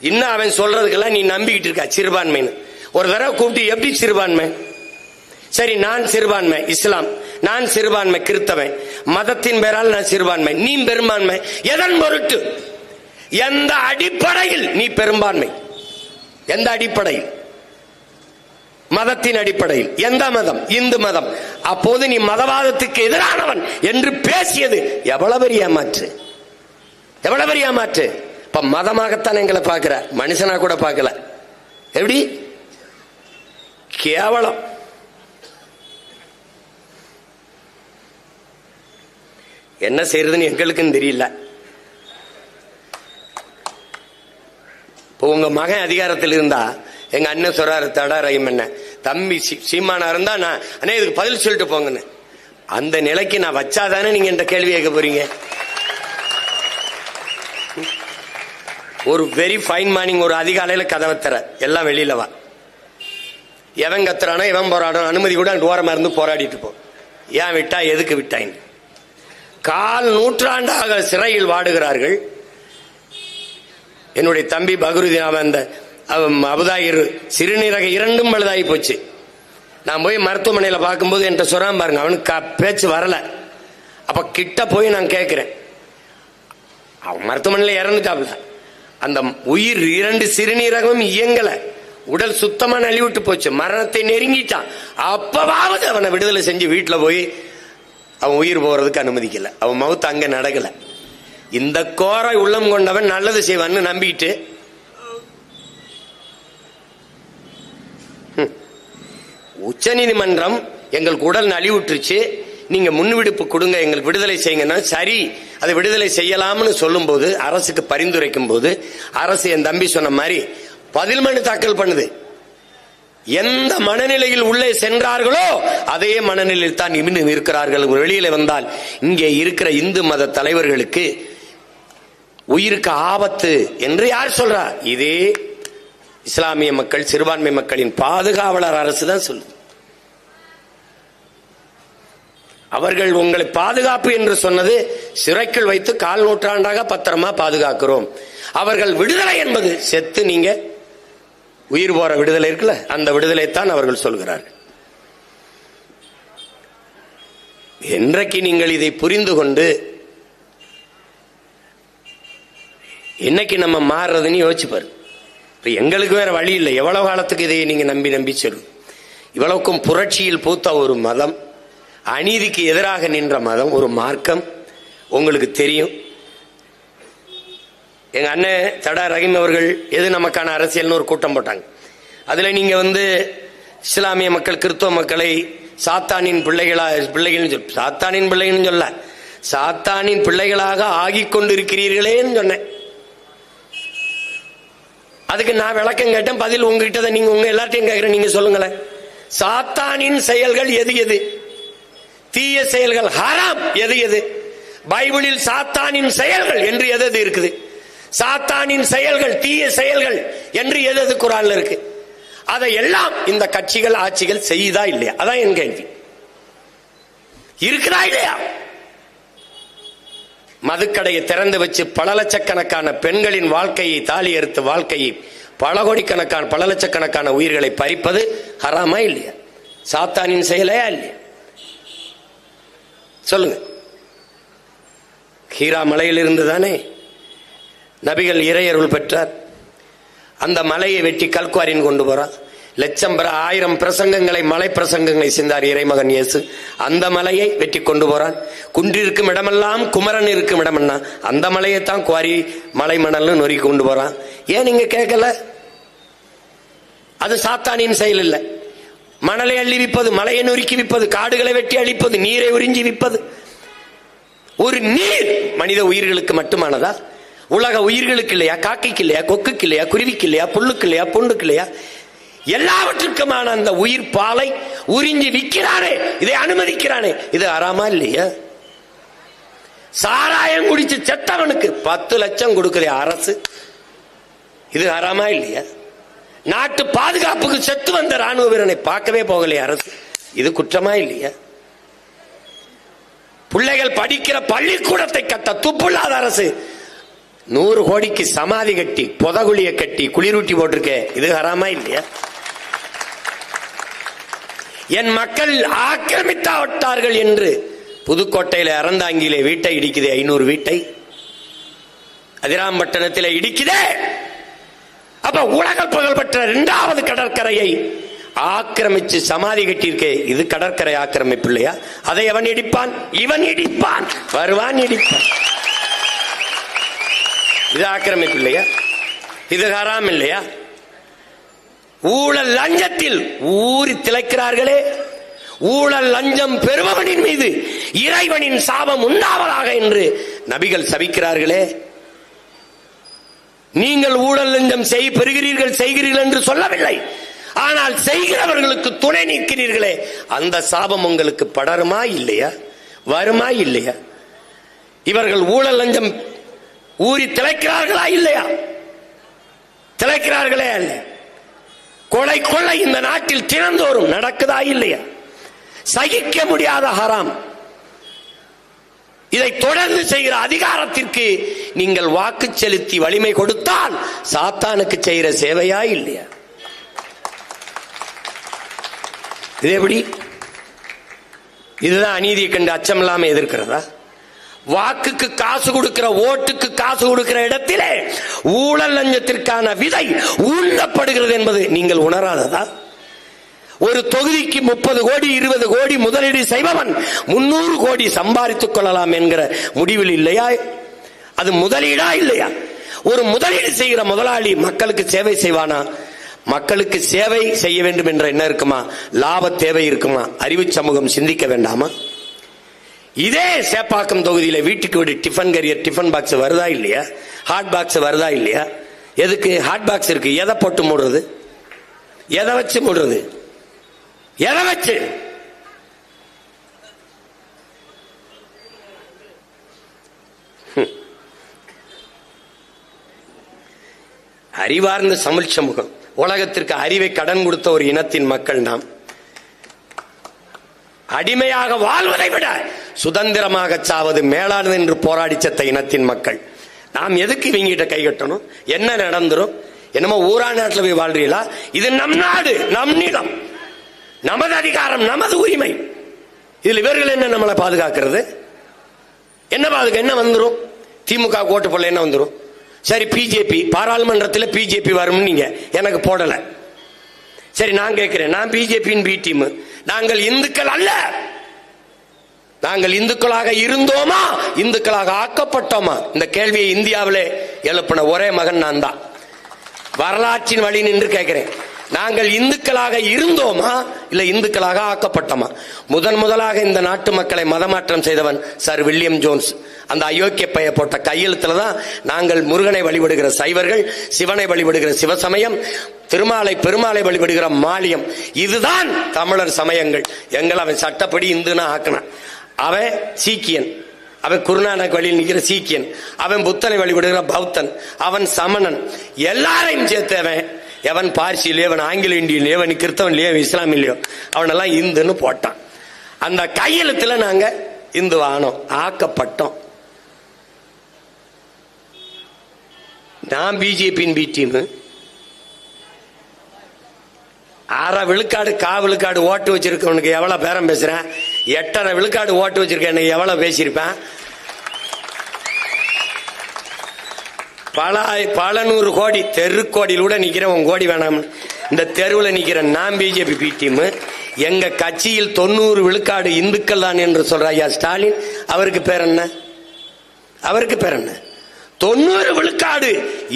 இன்னும் அவன் சொல்றதுக்கெல்லாம் நீ நம்பிக்கிட்டு இருக்க சிறுபான்மைன்னு. ஒரு தடவை கூப்பிட்டு எப்படி சிறுபான்மை? சரி நான் சிறுபான்மை இஸ்லாம், நான் சிறுபான்மை கிறிஸ்தவன், மதத்தின் பேரால் நான் சிறுபான்மை, நீ பெரும்பான்மை. எதன் பொருட்டு? எந்த அடிப்படையில் நீ பெரும்பான்மை? எந்த அடிப்படையில்? மதத்தின் அடிப்படையில். எந்த மதம்? இந்து மதம். அப்போது நீ மதவாதத்துக்கு எதிரானவன் என்று பேசியது எவ்வளவு பெரிய ஏமாற்று, எவ்வளவு பெரிய ஏமாற்று. இப்ப மதமாகத்தான் எங்களை பார்க்கிற, மனுஷனா கூட பார்க்கல. எப்படி கேவலம். என்ன செய்யறதுன்னு எங்களுக்கும் தெரியல. இப்போ உங்க மகன் அதிகாரத்தில் இருந்தா, எங்க அண்ணன் சொல்றாரு தடாரையும் என்ன தம்பி சீமானா இருந்தா நான் அண்ணே இதுக்கு பதில் சொல்லிட்டு போங்கன்னு, அந்த நிலைக்கு நான் வச்சாதானே நீங்க என்ற கேள்வி கேட்க போறீங்க. ஒரு வெரி ஃபைன் மார்னிங், ஒரு அதிகாலையில கதவை தர எல்லாம் வெளியில வா, எவன் கத்துறானோ எவன் போராடணும் அனுமதி கூட ஓரமா இருந்து போராடிட்டு போ. ஏன் விட்டா, எதுக்கு விட்டாங்க? 4 நூற்றாண்டாக சிறையில் வாடுகிறார்கள். என்னுடைய தம்பி பகருதீன், அவன் அந்த அபுதாயிர் சிறுநீரக 2ம் பழுதாகி போச்சு. நான் போய் மருத்துவமனையில் பார்க்கும்போது என்கிட்ட சொல்றான் பாருங்க, அவனுக்கு பேச்சு வரல. அப்ப கிட்ட போய் நான் கேட்கிறேன், அவன் மருத்துவமனையில் இறந்துட்டாப்ல, அந்த உயிர் 2 சிறுநீரகமும் இயங்கல, உடல் சுத்தமா நலிவிட்டு போச்சு, மரணத்தை நெருங்கிட்டான். அப்பவாவது அவனை விடுதலை செஞ்சு வீட்டுல போய் அவன் உயிர் போறதுக்கு அனுமதிக்கல, அவன் மவுத்து அங்க நடக்கல. இந்த கோரை உள்ளம் கொண்டவன் நல்லது செய்வான்னு நம்பிட்டு உச்ச நீதிமன்றம் எங்களுக்கு உடல் நலிவுற்றுச்சு, நீங்க முன்விடுப்பு கொடுங்க, எங்களுக்கு விடுதலை செய்யுங்கன்னா சரி அதை விடுதலை செய்யலாம்னு சொல்லும் போது, அரசுக்கு பரிந்துரைக்கும் போது, அரசு என் தம்பி சொன்ன மாதிரி பதில் மனு தாக்கல் பண்ணுது. எந்த மனநிலையில் உள்ளே சென்றார்களோ அதே மனநிலையில் தான் இன்னும் இருக்கிறார்கள். வெளியில வந்தால் இங்கே இருக்கிற இந்து மத தலைவர்களுக்கு உயிருக்கு ஆபத்து என்று யார் சொல்றா? இதே இஸ்லாமிய மக்கள், சிறுபான்மை மக்களின் பாதுகாவலர் அரசு தான் சொல்லுது. அவர்கள் உங்களை பாதுகாப்பு என்று சொன்னது சிறைக்குள் வைத்து 4 நூற்றாண்டாக பத்திரமா பாதுகாக்கிறோம். அவர்கள் விடுதலை என்பது செத்து நீங்க உயிர் போற விடுதலை இருக்குல்ல, அந்த விடுதலை தான் அவர்கள் சொல்கிறார்கள். என்றைக்கு நீங்கள் இதை புரிந்து கொண்டு என்னைக்கு நம்ம மாறுறதுன்னு யோசிச்சு பாரு. இப்ப எங்களுக்கு வேற வழி இல்லை. எவ்வளவு காலத்துக்கு இதை நீங்க நம்பி சொல்லும்? இவ்வளவுக்கும் புரட்சியில் பூத்த ஒரு மதம், அநீதிக்கு எதிராக நின்ற மதம், ஒரு மார்க்கம் உங்களுக்கு தெரியும். எங்க அண்ணன் தடா ரஹீம் அவர்கள் எது நமக்கான அரசியல்னு ஒரு கூட்டம் போட்டாங்க. அதுல நீங்க இஸ்லாமிய மக்கள் கிறிஸ்தவ மக்களை சாத்தானின் சாத்தானின் பிள்ளைகள்னு சொல்ல, சாத்தானின் பிள்ளைகளாக ஆகிக் கொண்டிருக்கிறீர்களேன்னு சொன்னேன். அதுக்கு நான் விளக்கம் கேட்டேன். பதில் உங்ககிட்ட நீங்க உங்க எல்லாத்தையும் கேட்கிறேன், நீங்க சொல்லுங்களேன். சாத்தானின் செயல்கள் எது எது? தீய செயல்கள் ஹராம் எது எது? பைபிளில் சாத்தானின் செயல்கள் என்று எது இருக்குது? சாத்தானின் செயல்கள் தீய செயல்கள் என்று எது குர்ஆன்ல இருக்கு? அதை எல்லாம் இந்த கட்சிகள் ஆட்சிகள் செய்யுதா இல்லையா? அதான் என் கேள்வி. இருக்குதா இல்லையா? மதுக்கடையை திறந்து வச்சு பல லட்சக்கணக்கான பெண்களின் வாழ்க்கையை, தாலி அறுத்து வாழ்க்கையை, பல கோடிக்கணக்கான பல லட்சக்கணக்கான உயிர்களை பறிப்பது ஹராமா இல்லையா? சாத்தானின் செயலையா இல்லையா? சொல்லுங்க. ஹீரா மலையில் இருந்து தானே நபிகள் இறையருள் பெற்றார். அந்த மலையை வெட்டி கல்குவாரின் கொண்டு போறார். லட்சம் 1000 பிரசங்கங்களை, மலை பிரசங்கங்களை செஞ்சார் இறைமகன் இயேசு. அந்த மலையை வெட்டி கொண்டு போறான். குன்றிருக்கும் இடமெல்லாம் குமரன் இருக்கும் இடம்னா அந்த மலையை தான் குவாரி மலை மணல்னு நொறுக்கி கொண்டு போறான். ஏன் நீங்க கேட்கல? அது சாத்தானின் செயல் இல்லை. மணலை அள்ளி விற்பது, மலையை நொறுக்கி விற்பது, காடுகளை வெட்டி அழிப்பது, நீரை உறிஞ்சி விற்பது. ஒரு நீர் மனித உயிர்களுக்கு மட்டுமானதா? உலக உயிர்களுக்கு இல்லையா? காக்கைக்கு இல்லையா? கொக்குக்கு இல்லையா? குருவிக்கு இல்லையா? புல்லுக்கு இல்லையா? பூண்டுக்கு இல்லையா? எல்லாவற்றுக்குமான அந்த உயிர் பாலை உறிஞ்சி விற்கிறானே, இதை அனுமதிக்கிறானே, இது ஹராமா இல்லையா? சாராயம் குடிச்சு செத்தவனுக்கு 10 லட்சம் கொடுக்கிற அரசு, இது ஹராமா இல்லையா? நாட்டு பாதுகாப்புக்கு செத்து வந்த ராணுவ வீரனை பார்க்கவே போகலையே அரசு, இது குற்றமா இல்லையா? பிள்ளைகள் படிக்கிற பள்ளிக்கூடத்தை கட்ட துப்புள்ளாத அரசு 100 கோடிக்கு சமாதி கட்டி புதகுழிய கட்டி குளிரூட்டி போட்டிருக்க, இது ஹராமா இல்லையா? என் மக்கள் ஆக்கிரமித்தாவிட்டார்கள் என்று புதுக்கோட்டையில அறந்தாங்கியிலே வீட்டை இடிக்குதே, 500 வீட்டை. அதிராம்பட்டினத்திலே இடிக்குதே. அப்ப உலக புகழ்பெற்ற 2வது கடற்கரையை ஆக்கிரமிச்சு சமாதி கட்டியிருக்கே, இது கடற்கரை ஆக்கிரமிப்பு இல்லையா? அதை அவன் இடிப்பான், இவன் இடிப்பான், வருவான் இடிப்பான். இது ஆக்கிரமிப்பு இல்லையா? இது ஹராம் இல்லையா? ஊழல் லஞ்சத்தில் ஊறி திளைக்கிறார்களே, ஊழல் லஞ்சம் பெறுபவனின் மீது இறைவனின் சாபம் உண்டாவதாக என்று நபிகள் சபிக்கிறார்களே. நீங்கள் ஊழல் லஞ்சம் செய்கிறீர்கள் என்று சொல்லவில்லை, ஆனால் செய்கிறவர்களுக்கு துணை நிற்கிறீர்களே, அந்த சாபம் உங்களுக்கு படருமா இல்லையா? வருமா இல்லையா? இவர்கள் ஊழல் லஞ்சம் ஊறி திளைக்கிறார்களா இல்லையா? திளைக்கிறார்களே அல்ல. கொலை கொள்ளை இந்த நாட்டில் தினந்தோறும் நடக்குதா இல்லையா? சகிக்க முடியாத ஹராம். இதை தொடர்ந்து செய்கிற அதிகாரத்திற்கு நீங்கள் வாக்கு செலுத்தி வலிமை கொடுத்தால் சாத்தானுக்கு செய்கிற சேவையா இல்லையா? இது எப்படி? இதுதான் அநீதியை கண்டு அச்சம் இல்லாம எதிர்க்கிறதா? வாக்குக்கு காசு கொடுக்கிற, ஓட்டுக்கு காசு கொடுக்கிற இடத்திலே ஊழல் லஞ்சத்திற்கான விதை ஊண்டப்படுகிறது என்பது நீங்கள் உணராததா? ஒரு தொகுதிக்கு 30 கோடி 20 கோடி முதலீடு செய்பவன் 300 கோடி சம்பாதித்துக் கொள்ளலாம் என்கிற முடிவில் இல்லையா? அது முதலீடா இல்லையா? ஒரு முதலீடு செய்கிற முதலாளி மக்களுக்கு சேவை செய்வானா? மக்களுக்கு சேவை செய்ய வேண்டும் என்ற என்ன இருக்குமா? லாப தேவை இருக்குமா? அறிவு சமூகம் சிந்திக்க வேண்டாமா? இதே சேப்பாக்கம் தொகுதியில வீட்டுக்கு வீடு டிஃபன் கேரியர், டிஃபன் பாக்ஸ் வருதா இல்லையா? ஹாட் பாக்ஸ் வருதா இல்லையா? எதுக்கு ஹாட் பாக்ஸ் இருக்கு? எதை போட்டு மூடுறது? எதை வச்சு மூடுறது? எதை வச்சு? அறிவார்ந்த தமிழ் சமூகம், உலகத்திற்கு அறிவை கடன் கொடுத்த ஒரு இனத்தின் மக்கள் நாம். அடிமையாக வாழ்வதை விட சுதந்திரமாக சாவது மேலானது என்று போராடி செத்த இனத்தின் மக்கள் நாம். எதுக்கு இவங்கிட்ட கை கட்டணும்? என்ன நடந்துரும்? என்னமோ ஊரா நாட்டில் போய் வாழ்றீங்களா? இது நம் நாடு, நம் நிலம், நமது அதிகாரம், நமது உரிமை. இதுல இவர்கள் என்ன நம்மளை பாதுகாக்கிறது? என்ன பாதுகா? என்ன வந்துடும்? திமுக ஓட்டு போல என்ன வந்துடும்? சரி, பிஜேபி பாராளுமன்றத்தில் பிஜேபி வரும், நீங்க எனக்கு போடல. சரி, நான் கேட்கிறேன், நான் பிஜேபியின் பி டீம். நாங்கள் இந்துக்கள் அல்ல. நாங்கள் இந்துக்களாக இருந்தோமா, இந்துக்களாக ஆக்கப்பட்டோமா? இந்த கேள்வியை இந்தியாவிலே எழுப்பின ஒரே மகன் நான் தான். வரலாற்றின் வழி நின்று கேட்கிறேன், நாங்கள் இந்துக்களாக இருந்தோமா இல்ல இந்துக்களாக ஆக்கப்பட்டோமா? முதலாக இந்த நாட்டு மக்களை மதமாற்றம் செய்தவன் சர் வில்லியம் ஜோன்ஸ். அந்த அயோக்கிய பைய போட்ட கையெழுத்துல தான் நாங்கள் முருகனை வழிபடுகிற சைவர்கள், சிவனை வழிபடுகிற சிவசமயம், பெருமாளை வழிபடுகிற மாலியம், இதுதான் தமிழர் சமயங்கள். எங்களை அவன் சட்டப்படி இந்துனா ஆக்கினான். அவன் சீக்கியன், அவன் குருநானக் வழியில் நிற்கிற சீக்கியன், அவன் புத்தனை வழிபடுகிற பௌத்தன், அவன் சமணன், எல்லாரையும் சேர்த்தவன். எவன் பார்சியிலையோ, அவன் ஆங்கில இந்தியிலையோ, அவன் கிறிஸ்தவன்லையோ, இஸ்லாமிலையோ, அவனெல்லாம் இந்துன்னு போட்டான். அந்த கையெழுத்துல நாங்க இந்து ஆனோம், ஆக்கப்பட்டோம். நான் பிஜேபியின் பி டீம். 6 விழுக்காடு விழுக்காடு ஓட்டு வச்சிருக்கவனுக்கு எவ்வளவு பேரம் பேசுறேன்? 8.5 விழுக்காடு ஓட்டு வச்சிருக்கேன், எவ்வளவு பேசியிருப்பேன்? பல நூறு கோடி தெருக்கோடியில் கூட நிக்கிறேன். உன் கோடி வேணாம், இந்த தெருவில் நிக்கிறேன். நான் பிஜேபி பி டீம். எங்க கட்சியில் 90 விழுக்காடு இந்துக்கள் தான் என்று சொல்ற ஐயா ஸ்டாலின், அவருக்கு பேர் என்ன? 90 விழுக்காடு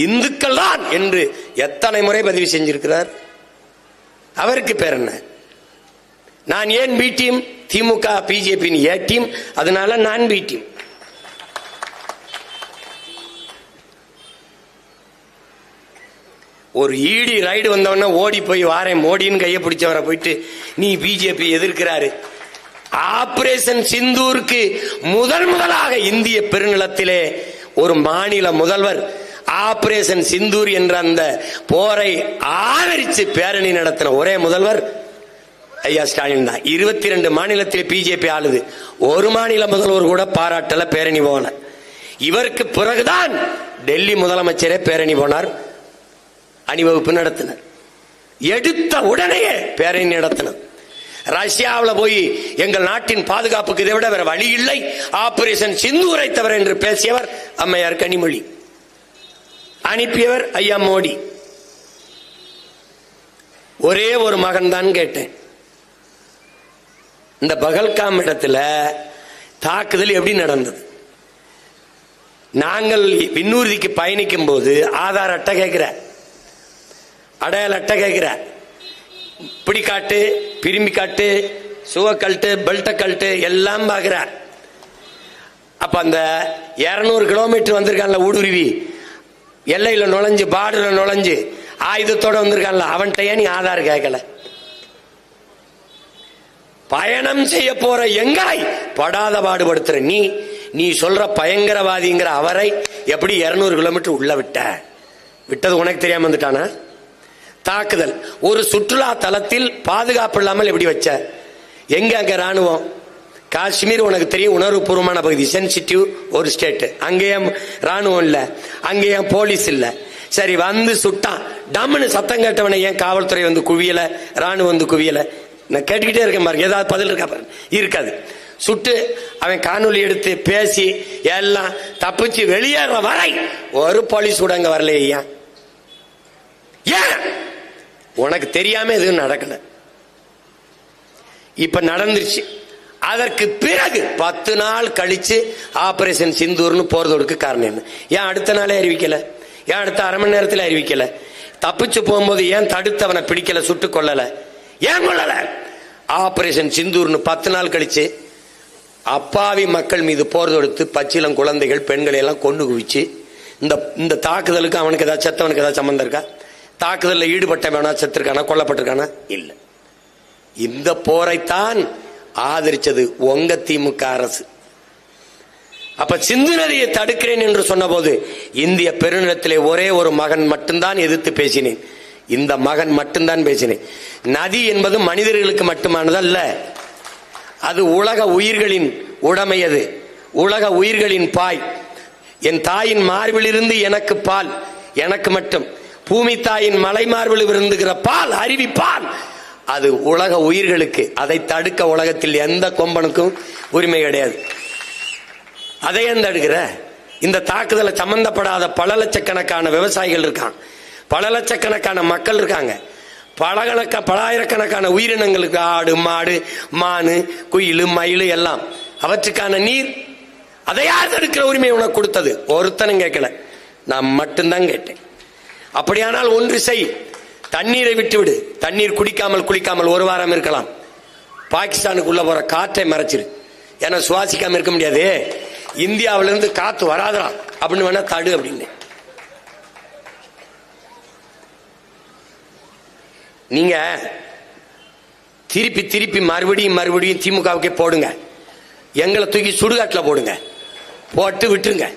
இந்துக்கள் தான் என்று எத்தனை முறை பதிவு செஞ்சிருக்கிறார்? அவருக்கு பேர் என்ன? நான் ஏன் B team? DMK BJP A team, அதனால நான் பி டீம். ஒரு ஈடி ரைடு வந்தவன ஓடி போய் வாரேன் மோடின்னு கையை பிடிச்சவரை போயிட்டு நீ பிஜேபி எதிர்க்கிறாரு. ஆபரேஷன் சிந்தூருக்கு முதலாக இந்திய பெருநிலத்திலே ஒரு மாநில முதல்வர் ஆபரேஷன் சிந்தூர் என்ற அந்த போரை ஆதரித்து பேரணி நடத்தின ஒரே முதல்வர் ஐயா ஸ்டாலின் தான். 22 மாநிலத்தில் பிஜேபி ஆளுது, ஒரு மாநில முதல்வர் கூட பாராட்டல, பேரணி போன. இவருக்கு பிறகுதான் டெல்லி முதலமைச்சரே பேரணி போனார், அணிவகுப்பு நடத்தினர். எடுத்த உடனேயே பேரணி நடத்தினர். ரஷ்யாவில் போய் எங்கள் நாட்டின் பாதுகாப்புக்கு இதை விட வேற வழி இல்லை, ஆபரேஷன் சிந்தூரை தவிர என்று பேசியவர் அம்மையார் கனிமொழி, அனுப்பியவர் ஐயா மோடி. ஒரே ஒரு மகன் தான் கேட்டேன். இந்த பகல்காம் இடத்துல தாக்குதல் எப்படி நடந்தது? நாங்கள் விண்ணூர்திக்கு பயணிக்கும் போது ஆதார் அட்டை கேட்கிற, அடையாள அட்டை கேட்கிற, பிடி காட்டு, பிரிம்பி காட்டு, சுவ கல்ட்டு, பெல்ட்ட கல்ட்டு எல்லாம் பாக்குற. அப்ப அந்த 200 கிலோமீட்டர் வந்திருக்கான்ல ஊடுருவி, எல்லையில நுழைஞ்சு, பார்டர்ல நுழைஞ்சு ஆயுதத்தோட வந்திருக்கான்ல, அவன்கிட்ட நீ ஆதார் கேட்கல? பயணம் செய்ய போற எங்களை படாத பாடுபடுத்துற நீ சொல்ற பயங்கரவாதிங்கிற அவரை எப்படி 200 கிலோமீட்டர் உள்ள விட்டது உனக்கு தெரியாம வந்துட்டானா? தாக்குதல் ஒரு சுற்றுலா தலத்தில் பாதுகாப்பு இல்லாமல் எப்படி வச்ச? எங்க அங்க ராணுவம்? காஷ்மீர் உனக்கு தெரியும், உணர்வுபூர்வமான பகுதி, சென்சிட்டிவ் ஒரு ஸ்டேட், அங்கேயும் ராணுவம் இல்ல, அங்கேயும் போலீஸ் இல்ல. சரி, வந்து சுட்டான், டம்னு சத்தம் கேட்டவனை ஏன் காவல்துறை வந்து குவியல, ராணுவம் வந்து குவியல? நான் கேட்டுக்கிட்டே இருக்கேன் பாருங்க, ஏதாவது பதில் இருக்கா பாருங்க. இருக்காது. சுட்டு அவன் காணொலி எடுத்து பேசி எல்லாம் தப்பிச்சு வெளியேற வரை ஒரு போலீஸ் கூட அங்க வரலையா? ஏன்? உனக்கு தெரியாம எதுவும் நடக்கல, இப்ப நடந்துருச்சு. அதற்கு பிறகு 10 நாள் கழிச்சு ஆபரேஷன் சிந்தூர்னு போறதோடுக்கு காரணம் என்ன? ஏன் அடுத்த நாளே அறிவிக்கல? ஏன் அடுத்த அரை மணி நேரத்தில் அறிவிக்கல? தப்பிச்சு போகும்போது ஏன் தடுத்தவனை பிடிக்கல, சுட்டு கொள்ளல? ஏன் கொள்ளல? ஆபரேஷன் சிந்தூர்னு 10 நாள் கழிச்சு அப்பாவி மக்கள் மீது போர் தொடுத்து பச்சிலம் குழந்தைகள் பெண்களை எல்லாம் கொண்டு குவிச்சு, இந்த தாக்குதலுக்கு அவனுக்கு ஏதாவது செத்தவனுக்கு ஏதாவது சம்பந்தம் இருக்கா? தாக்குதலில் ஈடுபட்டவனா செத்துருக்கானா, கொல்லப்பட்டிருக்கானா? இல்லை. இந்த போரைத்தான் ஆதரிச்சது உங்க திமுக அரசு. அப்ப சிந்து நதியை தடுக்கிறேன் என்று சொன்ன போது இந்திய பெருநிலத்திலே ஒரே ஒரு மகன் மட்டும்தான் எதிர்த்து பேசினேன். இந்த மகன் மட்டும்தான் பேசினேன். நதி என்பது மனிதர்களுக்கு மட்டுமானதல்ல, அது உலக உயிர்களின் உடைமையது, உலக உயிர்களின் பாய். என் தாயின் மார்பிலிருந்து எனக்கு பால், எனக்கு மட்டும். பூமி தாயின் மலை மார்பில் விருந்துகிற பால், அருவி பால், அது உலக உயிர்களுக்கு. அதை தடுக்க உலகத்தில் எந்த கொம்பனுக்கும் உரிமை கிடையாது. அதை ஏன் தடுக்கிற? இந்த தாக்குதலை சம்பந்தப்படாத பல லட்சக்கணக்கான விவசாயிகள் இருக்கான், பல லட்சக்கணக்கான மக்கள் இருக்காங்க, பலாயிரக்கணக்கான உயிரினங்களுக்கு, ஆடு மாடு மானு குயில் மயில் எல்லாம், அவற்றுக்கான நீர், அதை யார் தடுக்கிற உரிமை உனக்கு கொடுத்தது? ஒருத்தனும் கேட்கல. நான் மட்டும்தான் கேட்டேன். அப்படியானால் ஒன்று செய், தண்ணீரை விட்டுவிடு. தண்ணீர் குளிக்காமல் ஒரு வாரம் இருக்கலாம். பாகிஸ்தானுக்குள்ள போற காற்றை மறைச்சிரு. ஏன்னா சுவாசிக்காம இருக்க முடியாது. இந்தியாவிலிருந்து காத்து வராதா அப்படின்னு வேணா தடு அப்படின்னு. நீங்க திருப்பி மறுபடியும் திமுகவுக்கே போடுங்க. எங்களை தூக்கி சுடுகாட்டில் போடுங்க, போட்டு விட்டுருங்க.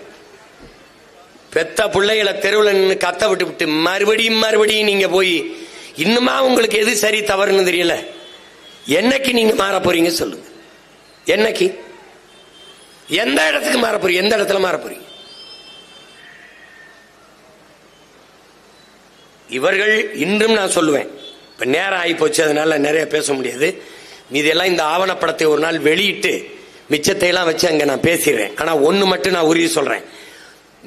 பெத்த பிள்ளைகளை தெருவில் நின்று கத்த விட்டு மறுபடியும் நீங்க போய் இன்னுமா உங்களுக்கு எது சரி தவறுன்னு தெரியல. என்னைக்கு நீங்க மாற போறீங்க சொல்லுங்க. என்னைக்கு, எந்த இடத்துக்கு மாற போறீங்க? எந்த இடத்துல மாற போறீங்க? இவர்கள் இன்றும் நான் சொல்லுவேன், இப்ப நேரம் ஆகி போச்சு, அதனால நிறைய பேச முடியாது. இதெல்லாம் இந்த ஆவணப்படத்தை ஒரு நாள் வெளியிட்டு மிச்சத்தை எல்லாம் வச்சு அங்க நான் பேசிடுறேன். ஆனா ஒண்ணு மட்டும் நான் உறுதி சொல்றேன்,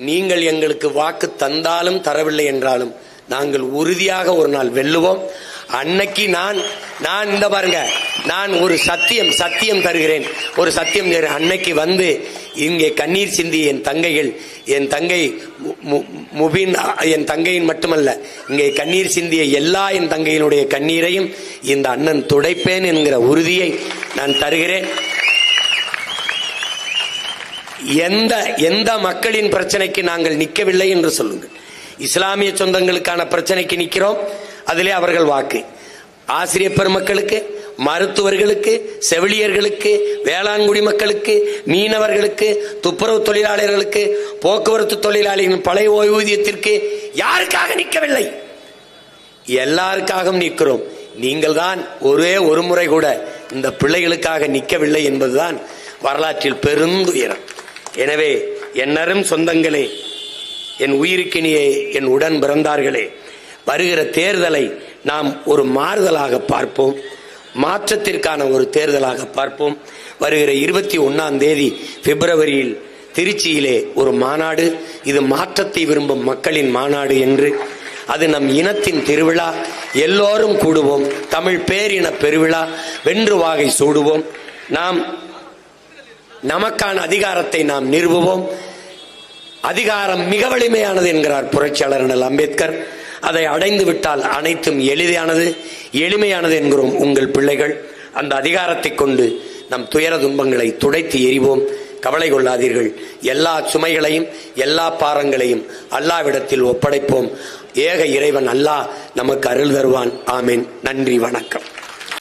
நீங்கள் எங்களுக்கு வாக்கு தந்தாலும் தரவில்லை என்றாலும் நாங்கள் உறுதியாக ஒரு நாள் வெல்லுவோம். அன்னைக்கு நான் இந்த பாருங்க, நான் ஒரு சத்தியம் தருகிறேன், ஒரு சத்தியம் தருகிறேன். அன்னைக்கு வந்து இங்கே கண்ணீர் சிந்தி என் தங்கைகள், என் தங்கை முபின், என் தங்கையின் மட்டுமல்ல, இங்கே கண்ணீர் சிந்திய எல்லா என் தங்கையினுடைய கண்ணீரையும் இந்த அண்ணன் துடைப்பேன் என்கிற உறுதியை நான் தருகிறேன். எந்த மக்களின் பிரச்சனைக்கு நாங்கள் நிற்கவில்லை என்று சொல்லுங்கள். இஸ்லாமிய சொந்தங்களுக்கான பிரச்சனைக்கு நிற்கிறோம், அதிலே அவர்கள் வாக்கு. ஆசிரியர் பெருமக்களுக்கு, மருத்துவர்களுக்கு, செவிலியர்களுக்கு, வேளாண்குடி மக்களுக்கு, மீனவர்களுக்கு, துப்புரவு தொழிலாளர்களுக்கு, போக்குவரத்து தொழிலாளிகளின் பழைய ஓய்வூதியத்திற்கு யாருக்காக நிற்கவில்லை? எல்லாருக்காகவும் நிற்கிறோம். நீங்கள் தான் ஒரே ஒரு முறை கூட இந்த பிள்ளைகளுக்காக நிற்கவில்லை என்பதுதான் வரலாற்றில் பெருந்துயரம். எனவே என்னரும் சொந்தங்களே, என் உயிருக்கினியே, என் உடன் பிறந்தார்களே, வருகிற தேர்தலை நாம் ஒரு மாறுதலாக பார்ப்போம், மாற்றத்திற்கான ஒரு தேர்தலாக பார்ப்போம். வருகிற 21ஆம் தேதி பிப்ரவரியில் திருச்சியிலே ஒரு மாநாடு, இது மாற்றத்தை விரும்பும் மக்களின் மாநாடு என்று. அது நம் இனத்தின் திருவிழா, எல்லோரும் கூடுவோம், தமிழ் பேரின பெருவிழா, வென்று வாகை சூடுவோம். நாம் நமக்கான அதிகாரத்தை நாம் நிறுவுவோம். அதிகாரம் மிக வலிமையானது என்கிறார் புரட்சியாளர் அண்ணல் அம்பேத்கர். அதை அடைந்து விட்டால் அனைத்தும் எளிமையானது என்கிறோம் உங்கள் பிள்ளைகள். அந்த அதிகாரத்தை கொண்டு நம் துயர துன்பங்களை துடைத்து எறிவோம். கவலை கொள்ளாதீர்கள். எல்லா சுமைகளையும் எல்லா பாரங்களையும் அல்லாஹ்விடத்தில் ஒப்படைப்போம். ஏக இறைவன் அல்லாஹ் நமக்கு அருள் தருவான். ஆமீன். நன்றி, வணக்கம்.